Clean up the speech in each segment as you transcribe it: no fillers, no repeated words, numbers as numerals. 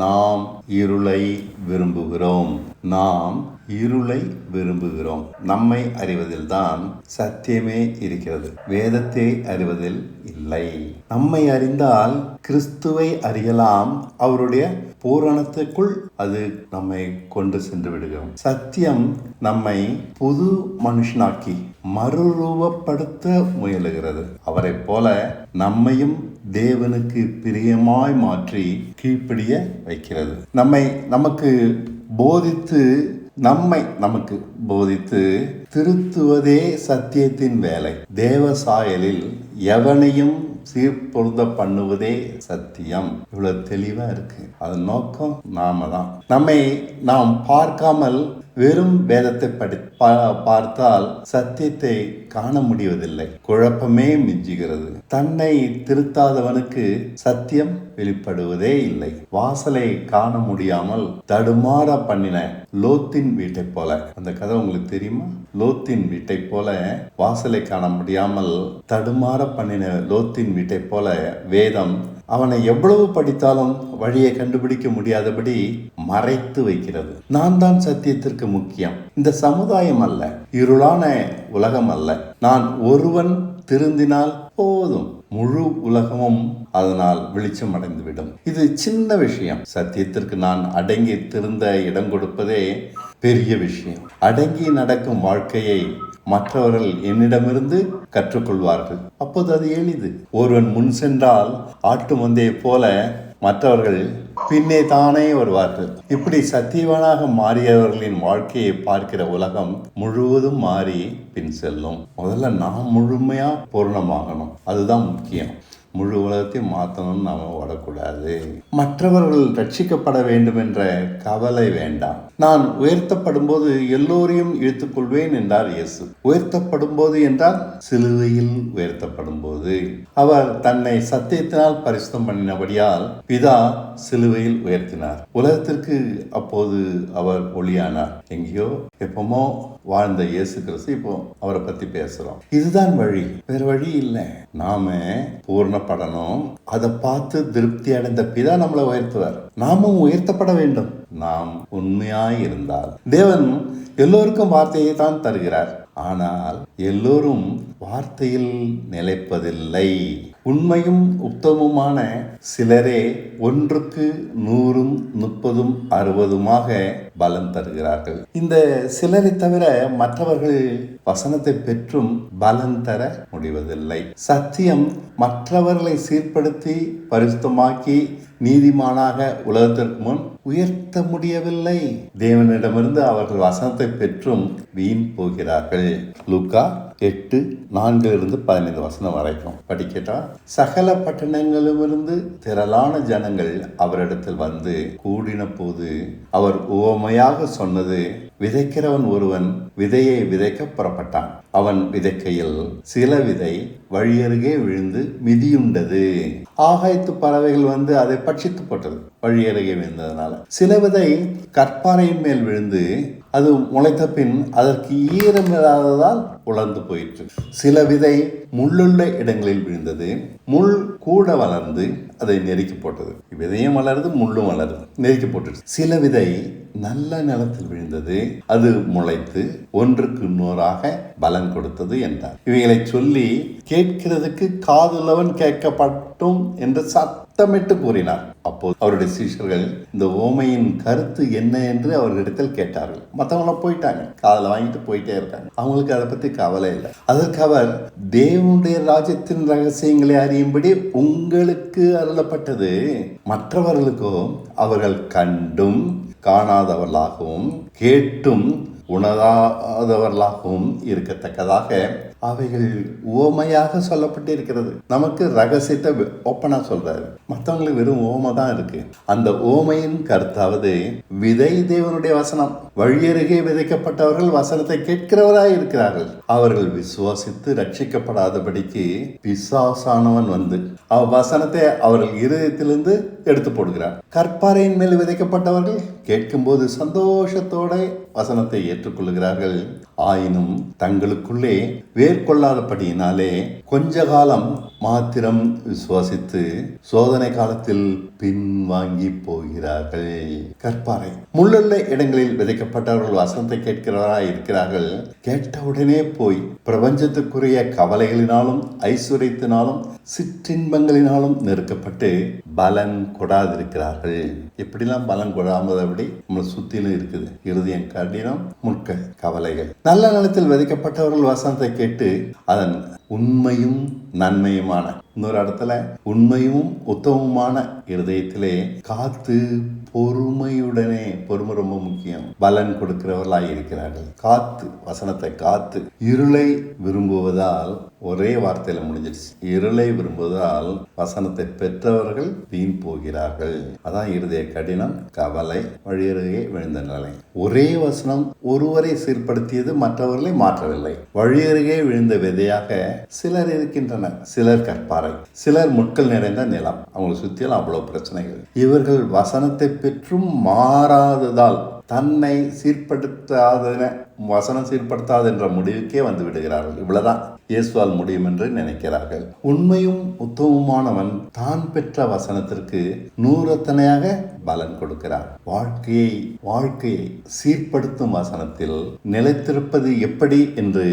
நாம் இருளை விரும்புகிறோம். நாம் இருளை விரும்புகிறோம். நம்மை அறிவதில்தான் சத்தியமே இருக்கிறது, வேதத்தை அறிவதில் இல்லை. நம்மை அறிந்தால் கிறிஸ்துவை அறியலாம். அவருடைய பூரணத்துக்குள் அது நம்மை கொண்டு சென்று விடுகிறோம். சத்தியம் நம்மை புது மனுஷனாக்கி மறுரூபப்படுத்த முயலுகிறது. அவரை போல நம்மையும் தேவனுக்கு பிரியமாய் மாற்றி கீழ்ப்படிய வைக்கிறது. நமக்கு போதித்து திருத்துவதே சத்தியத்தின் வேலை. தேவ சாயலில் எவனையும் சீர்பொருந்த பண்ணுவதே சத்தியம். இவ்வளவு தெளிவா இருக்கு. அதன் நோக்கம் நாம தான். நாம் பார்க்காமல் வெறும் வேதத்தை பார்த்தால் சத்தியத்தை காண முடிவதில்லை. குழப்பமே மிஞ்சுகிறது. தன்னை திருத்தாதவனுக்கு சத்தியம் வெளிப்படுவதே இல்லை. வாசலை காண முடியாமல் தடுமாற பண்ணின லோத்தின் வீட்டை போல. அந்த கதை உங்களுக்கு தெரியுமா? லோத்தின் வீட்டை போல, வாசலை காண முடியாமல் தடுமாற பண்ணின லோத்தின் வீட்டை போல வேதம் அவனை எவ்வளவு படித்தாலும் வழியை கண்டுபிடிக்க முடியாதபடி மறைத்து வைக்கிறது. நான் தான் சத்தியத்திற்கு முக்கியம். இந்த சமுதாயம் அல்ல, இருளான உலகம் அல்ல. நான் ஒருவன் திருந்தினால் போதும், முழு உலகமும் அதனால் வெளிச்சம் அடைந்துவிடும். இது சின்ன விஷயம். சத்தியத்திற்கு நான் அடங்கி திருந்த இடம் கொடுப்பதே பெரிய விஷயம். அடங்கி நடக்கும் வாழ்க்கையை மற்றவர்கள் என்னிடமிருந்து கற்றுக்கொள்வார்கள். அப்போது அது எளிது. ஒருவன் முன் சென்றால் ஆட்டு மந்தையை போல மற்றவர்கள் பின்னே தானே வருவார்கள். இப்படி சத்தியவானாக மாறியவர்களின் வாழ்க்கையை பார்க்கிற உலகம் முழுவதும் மாறி பின் செல்லும். முதல்ல நாம் முழுமையா பூர்ணமாகணும். அதுதான் முக்கியம். முழு உலகத்தையும் மாற்றணும்னு நாம ஓடக்கூடாது. மற்றவர்கள் ரட்சிக்கப்பட வேண்டும் என்ற கவலை வேண்டாம். நான் உயர்த்தப்படும் போது எல்லோரையும் இழுத்துக்கொள்வேன் என்றார் இயேசு. உயர்த்தப்படும் போது என்றால் சிலுவையில் உயர்த்தப்படும் போது. அவர் தன்னை சத்தியத்தினால் பரிசுத்தம் பண்ணினபடியால் பிதா சிலுவையில் உயர்த்தினார். உலகத்திற்கு அப்போது அவர் ஒளியானார். எங்கேயோ எப்பமோ வாழ்ந்த இயேசு கிறிஸ்து இப்போ அவரை பத்தி பேசுறோம். இதுதான் வழி, வேற வழி இல்லை. நாம பூர்ணப்படணும். அதை பார்த்து திருப்தி அடைந்த பிதா நம்மளை உயர்த்துவார். நாமும் உயர்த்தப்பட வேண்டும். நாம் உண்மையாய் இருந்தால். தேவன் எல்லோருக்கும் வார்த்தையை தான் தருகிறார். ஆனால் எல்லோரும் வார்த்தையில் நிலைப்பதில்லை. உண்மையும் உத்தமமான சிலரே 1க்கு 100, 30, 60 பலம் தருகிறார்கள். இந்த சிலரை தவிர மற்றவர்கள் வசனத்தை பெற்றும் பலம் தர முடிவதில்லை. சத்தியம் மற்றவர்களை சீர்படுத்தி பரிசுத்தமாக்கி நீதிமானாக உலகத்திற்கு முன் உயர்த்த முடியவில்லை. தேவனிடமிருந்து அவர்கள் வசனத்தை பெற்றும் வீண் போகிறார்கள். லூக்கா 8:4-15 வரைக்கும் படிக்கட்டா. சகல பட்டணங்களிலிருந்து திரளான ஜனங்கள் அவரிடத்தில் வந்து கூடின போது அவர் உவமையாக சொன்னது, விதைக்கிறவன் ஒருவன் விதையை விதைக்க புறப்பட்டான். அவன் விதைக்கையில் சில விதை வழியருகே விழுந்து மிதியுண்டது. ஆகாயத்து பறவைகள் வந்து அதை பட்சித்து போட்டது, வழியருகே விழுந்ததுனால. சில விதை கற்பாறையின் மேல் விழுந்து அது முளைத்த பின் அதற்கு ஈரமில்லாததால் உலர்ந்து போயிற்று. சில விதை முள்ளுள்ள இடங்களில் விழுந்தது. முள் கூட வளர்ந்து அதை நெருக்கி போட்டது. விதையும் வளருது, முள்ளும் வளருது, நெருக்கி போட்டுச்சு. சில விதை நல்ல நிலத்தில் விழுந்தது. அது முளைத்து 1க்கு 100 பலன் கொடுத்தது என்றார். இவைகளை சொல்லி கேட்கிறதுக்கு காதுள்ளவன் கேட்கப்பட்டும் என்று சத்தமிட்டு கூறினார். அப்போது அவருடைய சீஷர்கள் இந்த ஓமையின் கருத்து என்ன என்று அவர்களிடத்தில் கேட்டார்கள். மற்றவங்கள போயிட்டாங்க, காதில் வாங்கிட்டு போயிட்டே இருக்காங்க. அவங்களுக்கு அதை பத்தி கவலை இல்லை. அதற்கு அவர், தேவனுடைய ராஜ்யத்தின் ரகசியங்களை அறியும்படி உங்களுக்கு அருளப்பட்டது. மற்றவர்களுக்கோ அவர்கள் கண்டும் காணாதவர்களாகவும் கேட்டும் உணராதவர்களாகவும் இருக்கத்தக்கதாக அவைகள் உவமையாக சொல்லப்பட்டிருக்கிறது. நமக்கு ரகசியத்தை ஓப்பனா சொல்றாரு. மற்றவங்களுக்கு வெறும் ஓமை தான் இருக்கு. அந்த ஓமையின் கருத்தாவது, விதை தேவனுடைய வசனம். வழியருகே விதைக்கப்பட்டவர்கள் வசனத்தை கேட்கிறவராய் இருக்கிறார்கள். அவர்கள் விசுவாசித்து ரட்சிக்கப்படாதபடிக்கு பிசாசானவன் வந்து வசனத்தை அவர்கள் இருதயத்திலிருந்து எடுத்து போடுகிறார். கற்பாறையின் மேல் விதைக்கப்பட்டவர்கள் கேட்கும்போது சந்தோஷத்தோட வசனத்தை ஏற்றுக்கொள்கிறார்கள். ஆயினும் தங்களுக்குள்ளே வேர்கொள்ளாதபடியினாலே கொஞ்ச காலம் மாத்திரம் விசுவாசித்து சோதனை காலத்தில் பின்வாங்கி போகிறார்கள். கற்பாறை முள்ளுள்ள இடங்களில் விதைக்கப்பட்டவர்கள் வசனத்தை கேட்கிறவராய் இருக்கிறார்கள். கேட்டவுடனே போய் பிரபஞ்சத்துக்குரிய கவலைகளினாலும் ஐஸ்வர்யத்தினாலும் சிற்றின்பங்களினாலும் நெருக்கப்பட்டு பலன் கொடாதிருக்கிறார்கள். எப்படிலாம் பலன் கொடாமதபடி நம்மளை சுத்திலும் இருக்குது. இருதயம் கடினம், முட்க கவலைகள். நல்ல நிலத்தில் விதைக்கப்பட்டவர்கள் வசனத்தை கேட்டு அதன் உண்மையும் நன்மையுமான, இன்னொரு இடத்துல உண்மையும் உத்தமமான இருதயத்திலே காத்து பொறுமையுடனே, பொறுமை ரொம்ப முக்கியம், பலன் கொடுக்கிறவர்களாய் இருக்கிறார்கள். காத்து, வசனத்தை காத்து. இருளை விரும்புவதால், ஒரே வார்த்தையில முடிஞ்சிருச்சு, இருளை விரும்புவதால் வசனத்தை பெற்றவர்கள் வீண் போகிறார்கள். அதான் இருதய கடினம், கவலை, வழியருகே விழுந்த நிலை. ஒரே வசனம் ஒருவரை சீர்படுத்தியது மற்றவர்களை மாற்றவில்லை. வழியருகே விழுந்த விதையாக சிலர் இருக்கின்றனர். சிலர் கற்பாறை, சிலர் முட்கள் நிறைந்த நிலம். அவங்களை சுற்றிலும் அவ்வளவு பிரச்சனைகள். இவர்கள் வசனத்தை பெற்றும் மாறாததால் தன்னை வசனம் சீர்படுத்தாது என்ற முடிவுக்கே வந்து விடுகிறார்கள். இவ்வளவுதான் இயேசுவால் முடியும் என்று நினைக்கிறார்கள். உண்மையும் உத்தமமானவன் தான் பெற்ற வசனத்திற்கு 100 பலன் கொடுக்கிறார். வாழ்க்கையை சீர்படுத்தும் வசனத்தில் நிலைத்திருப்பது எப்படி என்று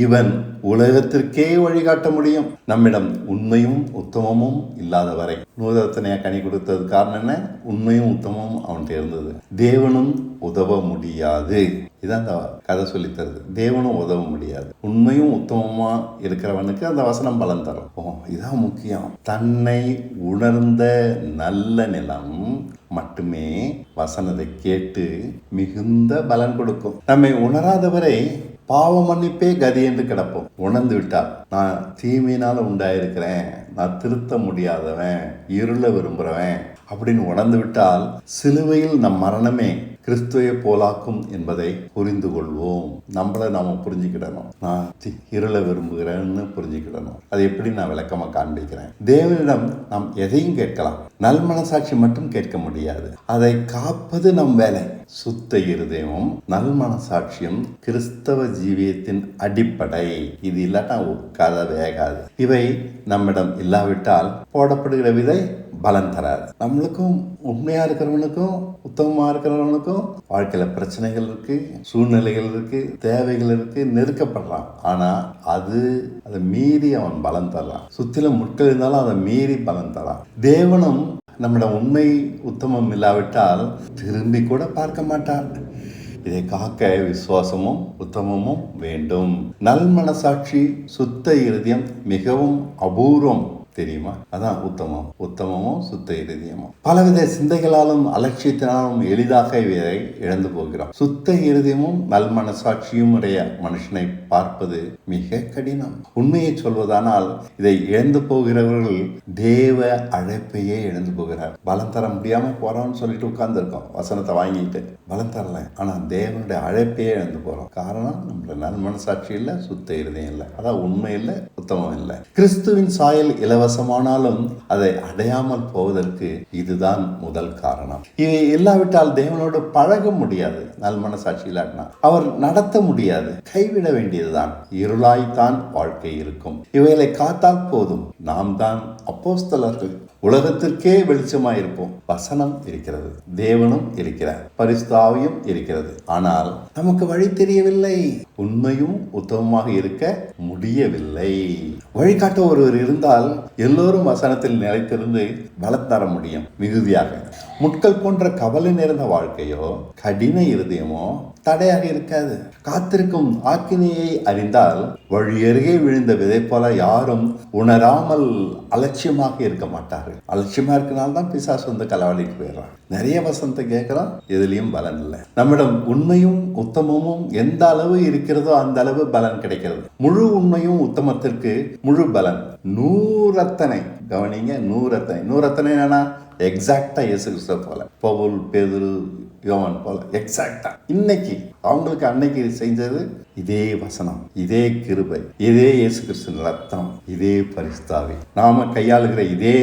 இவன் உலகத்திற்கே வழிகாட்ட முடியும். நம்மிடம் உண்மையும் உத்தமமும் இல்லாத வரை 100 கனி கொடுத்தது காரணம் என்ன? உண்மையும் உத்தமமும் அவன்கிட்ட இருந்தது. தேவனும் உதவ முடியாது. இதான் அந்த கதை சொல்லித் தருது. தேவனும் உதவ முடியாது. உண்மையும் உத்தமமா இருக்கிறவனுக்கு அந்த வசனம் பலன் தரும். இதான் முக்கியம். தன்னை உணர்ந்த நல்ல நிலம் மட்டுமே வசனத்தை கேட்டு மிகுந்த பலன் கொடுக்கும். நம்மை உணராதவரை பாவ மன்னிப்பே கதி என்று கிடப்போம். உணர்ந்து விட்டால் நான் தீமையினால உண்டாயிருக்கிறேன், நான் திருத்த முடியாதவன், இருள விரும்புறவன் அப்படின்னு உணர்ந்து விட்டால் சிலுவையில் நம் மரணமே கிறிஸ்துவை போலாக்கும் என்பதை புரிந்து கொள்வோம். நம்மளை நாம புரிஞ்சுக்கிடணும். நான் இருள விரும்புகிறேன்னு புரிஞ்சுக்கிடணும். அதை எப்படி நான் விளக்கமா காண்பிக்கிறேன். தேவனிடம் நாம் எதையும் கேட்கலாம், நல் மனசாட்சி மட்டும் கேட்க முடியாது. அதை காப்பது நம் வேலை. சுத்த இருதயமும் நல் மனசாட்சியும் கிறிஸ்தவ ஜீவியத்தின் அடிப்படை. இது இல்லாட்டா கதை வேகாது. இவை நம்மிடம் இல்லாவிட்டால் போடப்படுகிற விதை பலன் தராது. நம்மளுக்கும் உண்மையா இருக்கிறவனுக்கும் உத்தமமா இருக்கிறவனுக்கும் வாழ்க்கையில பிரச்சனைகள் இருக்கு, சூழ்நிலைகள் இருக்கு, தேவைகள் இருக்கு, நெருக்கப்படுறான். ஆனா அதை மீறி அவன் பலன் தர்றான். சுத்திலும் முட்கள் இருந்தாலும் அதை மீறி பலன் தரான். தேவனும் நம்மிடம் உண்மை உத்தமம் இல்லாவிட்டால் திரும்பி கூட பார்க்க மாட்டான். இதை காக்க விசுவாசமும் உத்தமமும் வேண்டும். நல் மனசாட்சி, சுத்த இருதயம் மிகவும் அபூர்வம் தெரியுமா? அதான் உத்தமமும் சுத்த இருதயமும். பலவித சிந்தைகளாலும் அலட்சியத்தினாலும் எளிதாக இதை இழந்து போகிறோம். சுத்த இருதயமும் நல் மனசாட்சியும் உடைய மனுஷனை பார்ப்பது மிக கடினம். உண்மையை சொல்வதானால் இதை இழந்து போகிறவர்கள் தேவ அழைப்பையே இழந்து போகிறார். பலம் தர முடியாம போறோம்னு சொல்லிட்டு உட்கார்ந்துருக்கோம். வசனத்தை வாங்கிட்டு பலம் தரல, ஆனா தேவனுடைய அழைப்பையே இழந்து போறோம். காரணம் நம்மள நல் மனசாட்சி இல்லை, சுத்த இருதயம் இல்லை. அதான் உண்மை இல்லை, உத்தமம் இல்லை. கிறிஸ்துவின் சாயல் இலவசமானாலும் அதை அடையாமல் போவதற்கு இதுதான் முதல் காரணம். இவை இல்லாவிட்டால் தேவனோடு பழக முடியாது. நல் மனசாட்சி இல்லாட்டினா அவர் நடத்த முடியாது. கைவிட வேண்டியதுதான். இருளாய்த்தான் வாழ்க்கை இருக்கும். இவைகளை காத்தால் போதும். நாம் தான் அப்போஸ்தலர்கள். உலகத்திற்கே வெளிச்சமாயிருப்போம். வசனம் இருக்கிறது, தேவனும் இருக்கிறார், பரிசுத்தாவியும் இருக்கிறது. ஆனால் நமக்கு வழி தெரியவில்லை. உண்மையும் உத்தமமாக இருக்க முடியவில்லை. வழிகாட்ட ஒருவர் இருந்தால் எல்லோரும் வசனத்தில் நிலைத்திருந்து பலம் தர முடியும் மிகுதியாக. முட்கள் போன்ற கவலை நிறைந்த வாழ்க்கையோ கடின இருதயமோ தடையாக இருக்காது. காத்திருக்கும் ஆக்கினையை அறிந்தால் வழியருகே விழுந்த விதை போல யாரும் உணராமல் அலட்சியமாக இருக்க மாட்டார்கள். அலட்சியமா இருக்கனால்தான் பிசாசு வந்து களவாடிட்டு போயிடுறான். நிறைய வசனத்தை கேட்கிறோம், எதுலையும் பலன் இல்லை. நம்மிடம் உண்மையும் உத்தமமும் எந்த அளவு இருக்கிறதோ அந்த அளவு பலன் கிடைக்கிறது. முழு உண்மையும் உத்தமத்திற்கு முழு பலன். 100 கவனிங்க, 100 என்னன்னா எக்ஸாக்டா இயேசு கிறிஸ்து போல, பவுல், பேதுரு, யோவான் போல எக்ஸாக்டா இன்னைக்கு அவங்களுக்கு அன்னைக்கு செஞ்சது இதே வசனம், இதே கிருபை, இதே இயேசு கிறிஸ்துவின் ரத்தம், இதே பரிசுத்தாவி, நாம கையாளுகிற இதே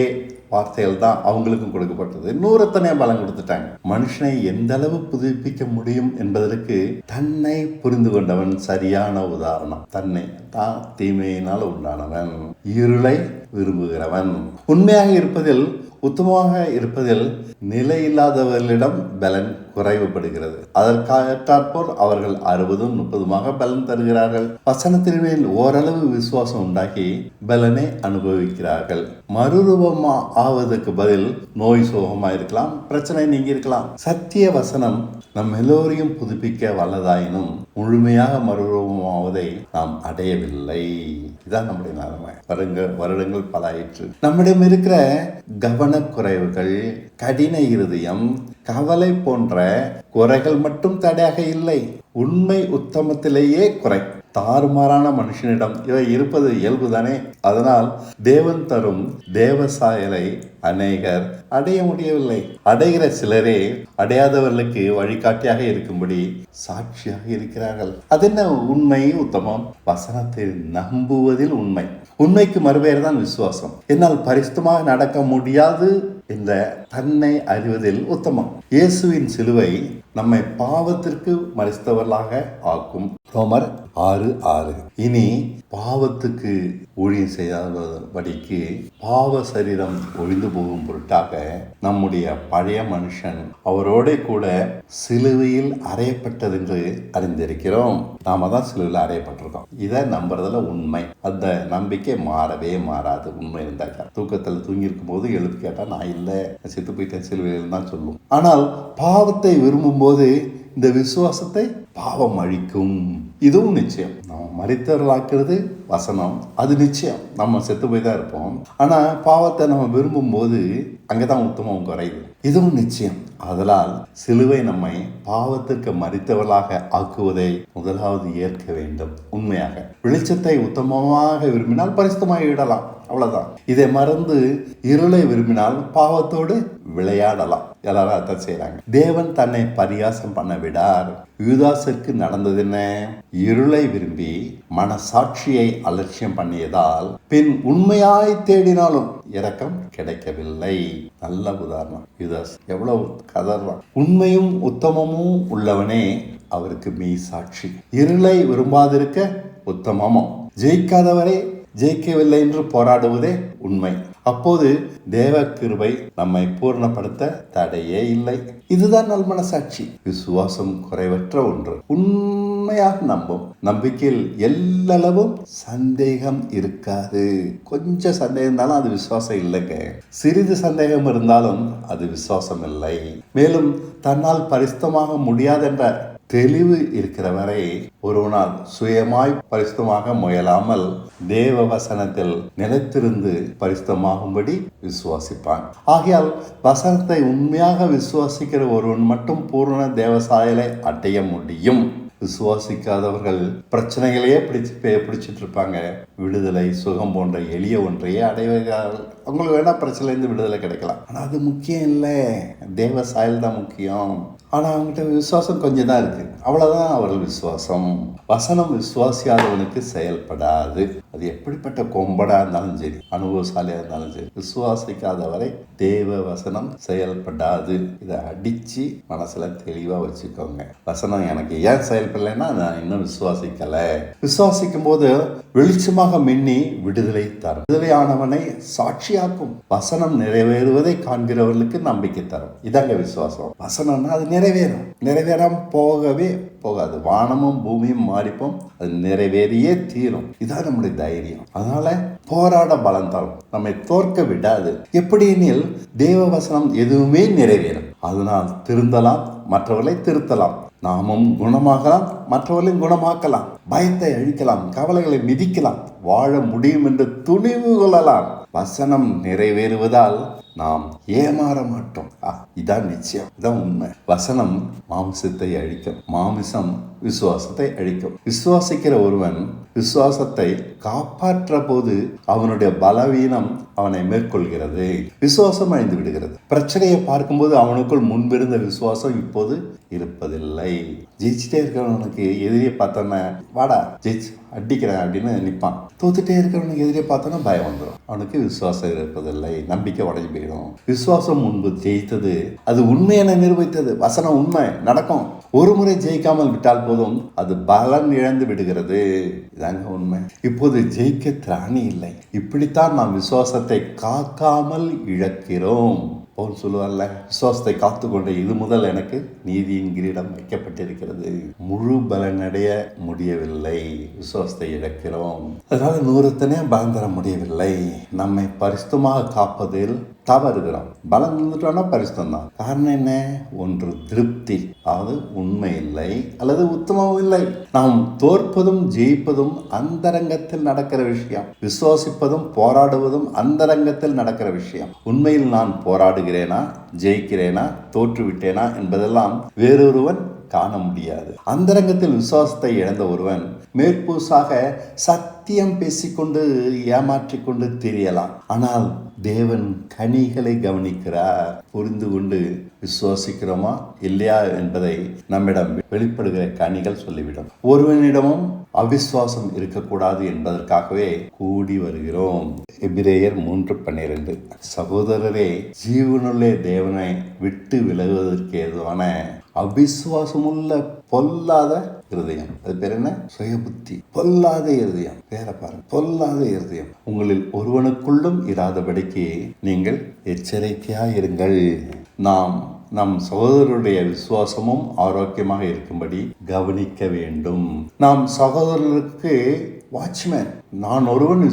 வார்த்தைகள் தான் அவங்களுக்கும் கொடுக்கப்பட்டது. 100 எத்தனையோ பலன் கொடுத்துட்டாங்க. மனுஷனை எந்த அளவு புதுப்பிக்க முடியும் என்பதற்கு தன்னை புரிந்து கொண்டவன் சரியான உதாரணம். தன்னை தான் தீமையினால் உண்டானவன், இருளை விரும்புகிறவன். உண்மையாக இருப்பதில், உத்தமமாக இருப்பதில் நிலையில்லாதவர்களிடம் பலன் குறைவுபடுகிறது. அதற்காகத்தாற்போல் அவர்கள் 60, 30 பலன் தருகிறார்கள். வசனத்தின் மேல் ஓரளவு விசுவாசம் உண்டாகி பலனை அனுபவிக்கிறார்கள். மறுரூபம் ஆவதற்கு பதில் நோய் சோகமா இருக்கலாம், பிரச்சனை நீங்கி இருக்கலாம். சத்திய வசனம் நம் எல்லோரையும் புதுப்பிக்க வல்லதாயினும் முழுமையாக மறுரூபமாவதை நாம் அடையவில்லை. இதுதான் நம்முடைய நிலைமை. வருடங்கள் பல ஆயிற்று. நம்மிடம் இருக்கிற கவனக்குறைவுகள், கடின இருதயம், கவலை போன்ற குறைகள் மட்டும் தடையாக இல்லை. உண்மை உத்தமத்திலேயே குறை. தாறுமாறான மனுஷனிடம் இவை இருப்பது இயல்புதானே. அதனால் தேவன் தரும் தேவ சாயலை அநேகர் அடைய முடியவில்லை. அடைகிற சிலரே அடையாதவர்களுக்கு வழிகாட்டியாக இருக்கும்படி சாட்சியாக இருக்கிறார்கள். அது என்ன உண்மை உத்தமம்? வசனத்தை நம்புவதில் உண்மை. உண்மைக்கு மறுபெயர் தான் விசுவாசம். என்னால் பரிசுத்தமாக நடக்க முடியாது என்ற தன்னை அறிவதில் உத்தமம். இயேசுவின் சிலுவை நம்மை பாவத்திற்கு மரித்தவர்களாக ஆக்கும். ரோமர் 6:6. இனி பாவத்துக்கு ஊழியம் செய்யாதபடிக்கு பாவ சரீரம் ஒழிந்து போகும் பொருட்டாக நம்முடைய பழைய மனுஷன் அவரோட கூட சிலுவையில் அறையப்பட்டது என்று அறிந்திருக்கிறோம். நாம தான் சிலுவையில் அறையப்பட்டிருக்கோம். இதை நம்புறதுல உண்மை. அந்த நம்பிக்கை மாறவே மாறாது. உண்மை இருந்தாக்கா தூக்கத்தில் தூங்கி இருக்கும் போது எழுப்பு கேட்டா நான் இல்லை, செத்து போயிட்டேன் சிலுவையில் தான் சொல்லும். ஆனால் பாவத்தை விரும்பும் போது இந்த விசுவாசத்தை பாவம் அழிக்கும். இதுவும் நிச்சயம். நம்ம மரித்தவர்களாக்குறது வசனம், அது நிச்சயம். நம்ம செத்து போய் தான் இருப்போம். ஆனா பாவத்தை நம்ம விரும்பும் போது அங்கதான் உத்தமம் குறையுது. இதுவும் நிச்சயம். அதனால் சிலுவை நம்மை பாவத்திற்கு மரித்தவர்களாக ஆக்குவதை முதலாவது ஏற்க வேண்டும். உண்மையாக வெளிச்சத்தை உத்தமமாக விரும்பினால் பரிசுத்தமாக விடலாம், அவ்வளவுதான். இதை மறந்து இருளை விரும்பினால் பாவத்தோடு விளையாடலாம். எல்லாரும் அதான் செய்யறாங்க. தேவன் தன்னை பரியாசம் பண்ண விடார். யூதாசுக்கு நடந்தது என்ன? இருளை விரும்பி மனசாட்சியை அலட்சியம் பண்ணியதால் பின் உண்மையாய் தேடினாலும் இரக்கம் கிடைக்கவில்லை. நல்ல உதாரணம். யூதாஸ் எவ்வளவு கதறான். உண்மையும் உத்தமமும் உள்ளவனே அவருக்கு மெய் சாட்சி. இருளை விரும்பாதிருக்க உத்தமமும், ஜெயிக்காதவரை ஜெயிக்கவில்லை என்று போராடுவதே உண்மை. அப்போது தேவ கிருபை நம்மை பூர்ணப்படுத்த தடையே இல்லை. இதுதான் நல்மனசாட்சி. விசுவாசம் குறைவற்ற ஒன்று. உண்மையாக நம்பும் நம்பிக்கையில் எல்லளவும் சந்தேகம் இருக்காது. கொஞ்சம் சந்தேகம் இருந்தாலும் அது விசுவாசம் இல்லைங்க. சிறிது சந்தேகம் இருந்தாலும் அது விசுவாசம் இல்லை. மேலும் தன்னால் பரிசுத்தமாக முடியாதென்ற தெளிவு இருக்கிற வரை ஒருவனால் சுயமாய் பரிசுத்தமாக முயலாமல் தேவ வசனத்தில் நிலைத்திருந்து பரிசுத்தமாகும்படி விசுவாசிப்பான். ஆகையால் வசனத்தை உண்மையாக விசுவாசிக்கிற ஒருவன் மட்டும் பூரண தேவசாயலை அடைய முடியும். விசுவாசிக்காதவர்கள் பிரச்சனைகளையே பிடிச்சிட்டு இருப்பாங்க. விடுதலை, சுகம் போன்ற எளிய ஒன்றையே அடைவார்கள். அவங்களுக்கு வேணா பிரச்சனைலேருந்து விடுதலை கிடைக்கலாம். ஆனால் அது முக்கியம் இல்லை. தேவ சாயல் தான் முக்கியம். ஆனால் அவங்ககிட்ட விசுவாசம் கொஞ்சம் தான் இருக்கு. அவ்வளோதான் அவர்கள் விசுவாசம். வசனம் விசுவாசியாதவனுக்கு செயல்படாது. அது எப்படிப்பட்ட கொம்படா இருந்தாலும் சரி, அனுபவசாலியாக இருந்தாலும் சரி, விசுவாசிக்காதவரை தேவ வசனம் செயல்படாது. இதை அடிச்சு மனசுல தெளிவா வச்சுக்கோங்க. வசனம் எனக்கு ஏன் செயல்படலைன்னா நான் இன்னும் விசுவாசிக்கல. விசுவாசிக்கும் போது வெளிச்சமாக மின்னி விடுதலை தரும். விடுதலையானவனை சாட்சியாக்கும். வசனம் நிறைவேறுவதை காண்கிறவர்களுக்கு நம்பிக்கை தரும். இதாங்க விசுவாசம். வசனம்னா அது நிறைவேறும். நிறைவேறாம போகவே போகாது. வானமும் பூமியும் மாறிப்போம், அது நிறைவேறியே தீரும். இதான் நம்முடைய தைரியம். அதனால போராட பலம் தரும், நம்மை தோற்க விடாது. எப்படியெனில் தேவ வசனம் எதுவுமே நிறைவேறும். அதனால் திருந்தலாம், மற்றவர்களை திருத்தலாம். நாமும் குணமாகலாம், மற்றவர்களையும் குணமாக்கலாம். பயத்தை அழிக்கலாம், கவலைகளை மிதிக்கலாம், வாழ முடியும் என்று துணிவு கொள்ளலாம். வசனம் நிறைவேறுவதால் நாம் ஏமாற மாட்டோம். இதான் நிச்சயம், இதான் உண்மை. வசனம் மாமிசத்தை அழிக்கும், மாமிசம் விசுவாசத்தை அழிக்கும். விசுவாசிக்கிற ஒருவன் விசுவாசத்தை காப்பாற்ற போது அவனுடைய பலவீனம் அவனை மேற்கொள்கிறது, விசுவாசம் அழிந்து விடுகிறது. பிரச்சனையை பார்க்கும்போது அவனுக்குள் முன்பிருந்த விசுவாசம் இப்போது இருப்பதில்லை. ஜெயிச்சுட்டே இருக்கிறவனுக்கு எதிரியை பார்த்தோன்னா வாடா ஜெயிச்சு அடிக்கிறேன் அப்படின்னு நிற்பான். தோத்துட்டே இருக்கிறவனுக்கு எதிரே பார்த்தோன்னா பயம் வந்துடும். அவனுக்கு விசுவாசம் இருப்பதில்லை, நம்பிக்கை உடஞ்சி போயிடும். விசுவாசம் முன்பு ஜெயித்தது, அது உண்மையை நிரூபித்தது. வசனம் உண்மை நடக்கும். ஒரு முறை ஜெயிக்காமல் விட்டால் போதும், அது பலன் இழந்து விடுகிறது. இதாங்க உண்மை. இப்போது ஜெயிக்க திராணி இல்லை. இப்படித்தான் நாம் விசுவாசத்தை காக்காமல் இழக்கிறோம். பவுல் சொல்லுவார்ல, விசுவாசத்தை காத்துக்கொண்ட இது முதல் எனக்கு நீதியின் கிரீடம் வைக்கப்பட்டிருக்கிறது. முழு பலனடைய முடியவில்லை, விசுவாசத்தை இழக்கிறோம். அதனால 100 பலன் தர முடியவில்லை. நம்மை பரிசுத்தமாக காப்பதில் தவறுகிறோம். பலம் இருந்துட்டோம்னா பரிசுத்தம் தான். காரணம் என்ன? ஒன்று திருப்தி, அதாவது உண்மை இல்லை அல்லது உத்தமம் இல்லை. நாம் தோற்பதும் ஜெயிப்பதும் அந்தரங்கத்தில் நடக்கிற விஷயம். விசுவாசிப்பதும் போராடுவதும் அந்தரங்கத்தில் நடக்கிற விஷயம். உண்மையில் நான் போராடுகிறேனா, ஜெயிக்கிறேனா, தோற்றுவிட்டேனா என்பதெல்லாம் வேறொருவன் காண முடியாது. அந்தரங்கத்தில் விசுவாசத்தை இழந்த ஒருவன் மேற்பூசாக சத்தியம் பேசிக்கொண்டு ஏமாற்றிக்கொண்டு தெரியலாம். ஆனால் தேவன் கனிகளை கவனிக்கிறார். புரிந்து கொண்டு விசுவாசிக்கிறோமா இல்லையா என்பதை நம்மிடம் வெளிப்படுகிற கனிகள் சொல்லிவிடும். ஒருவனிடமும் அவிசுவாசம் இருக்கக்கூடாது என்பதற்காகவே கூடி வருகிறோம். எபிரேயர் 3:12. சகோதரரே, ஜீவனுள்ள தேவனை விட்டு விலகுவதற்கு ஏதுவான அவிசுவாசமுள்ள பொல்லாத இருதயம், அது பேர் என்ன? சுயபுத்தி. பொல்லாத இருதயம், பேரை பாருங்க, பொல்லாத இருதயம் உங்களில் ஒருவனுக்குள்ளும் இராதபடிக்கு நீங்கள் எச்சரிக்கையாயிருங்கள். நம் சகோதரருடைய விசுவாசமும் ஆரோக்கியமாக இருக்கும்படி கவனிக்க வேண்டும். நாம் சகோதரருக்கு வாட்ச்மேன். நான் ஒருவன்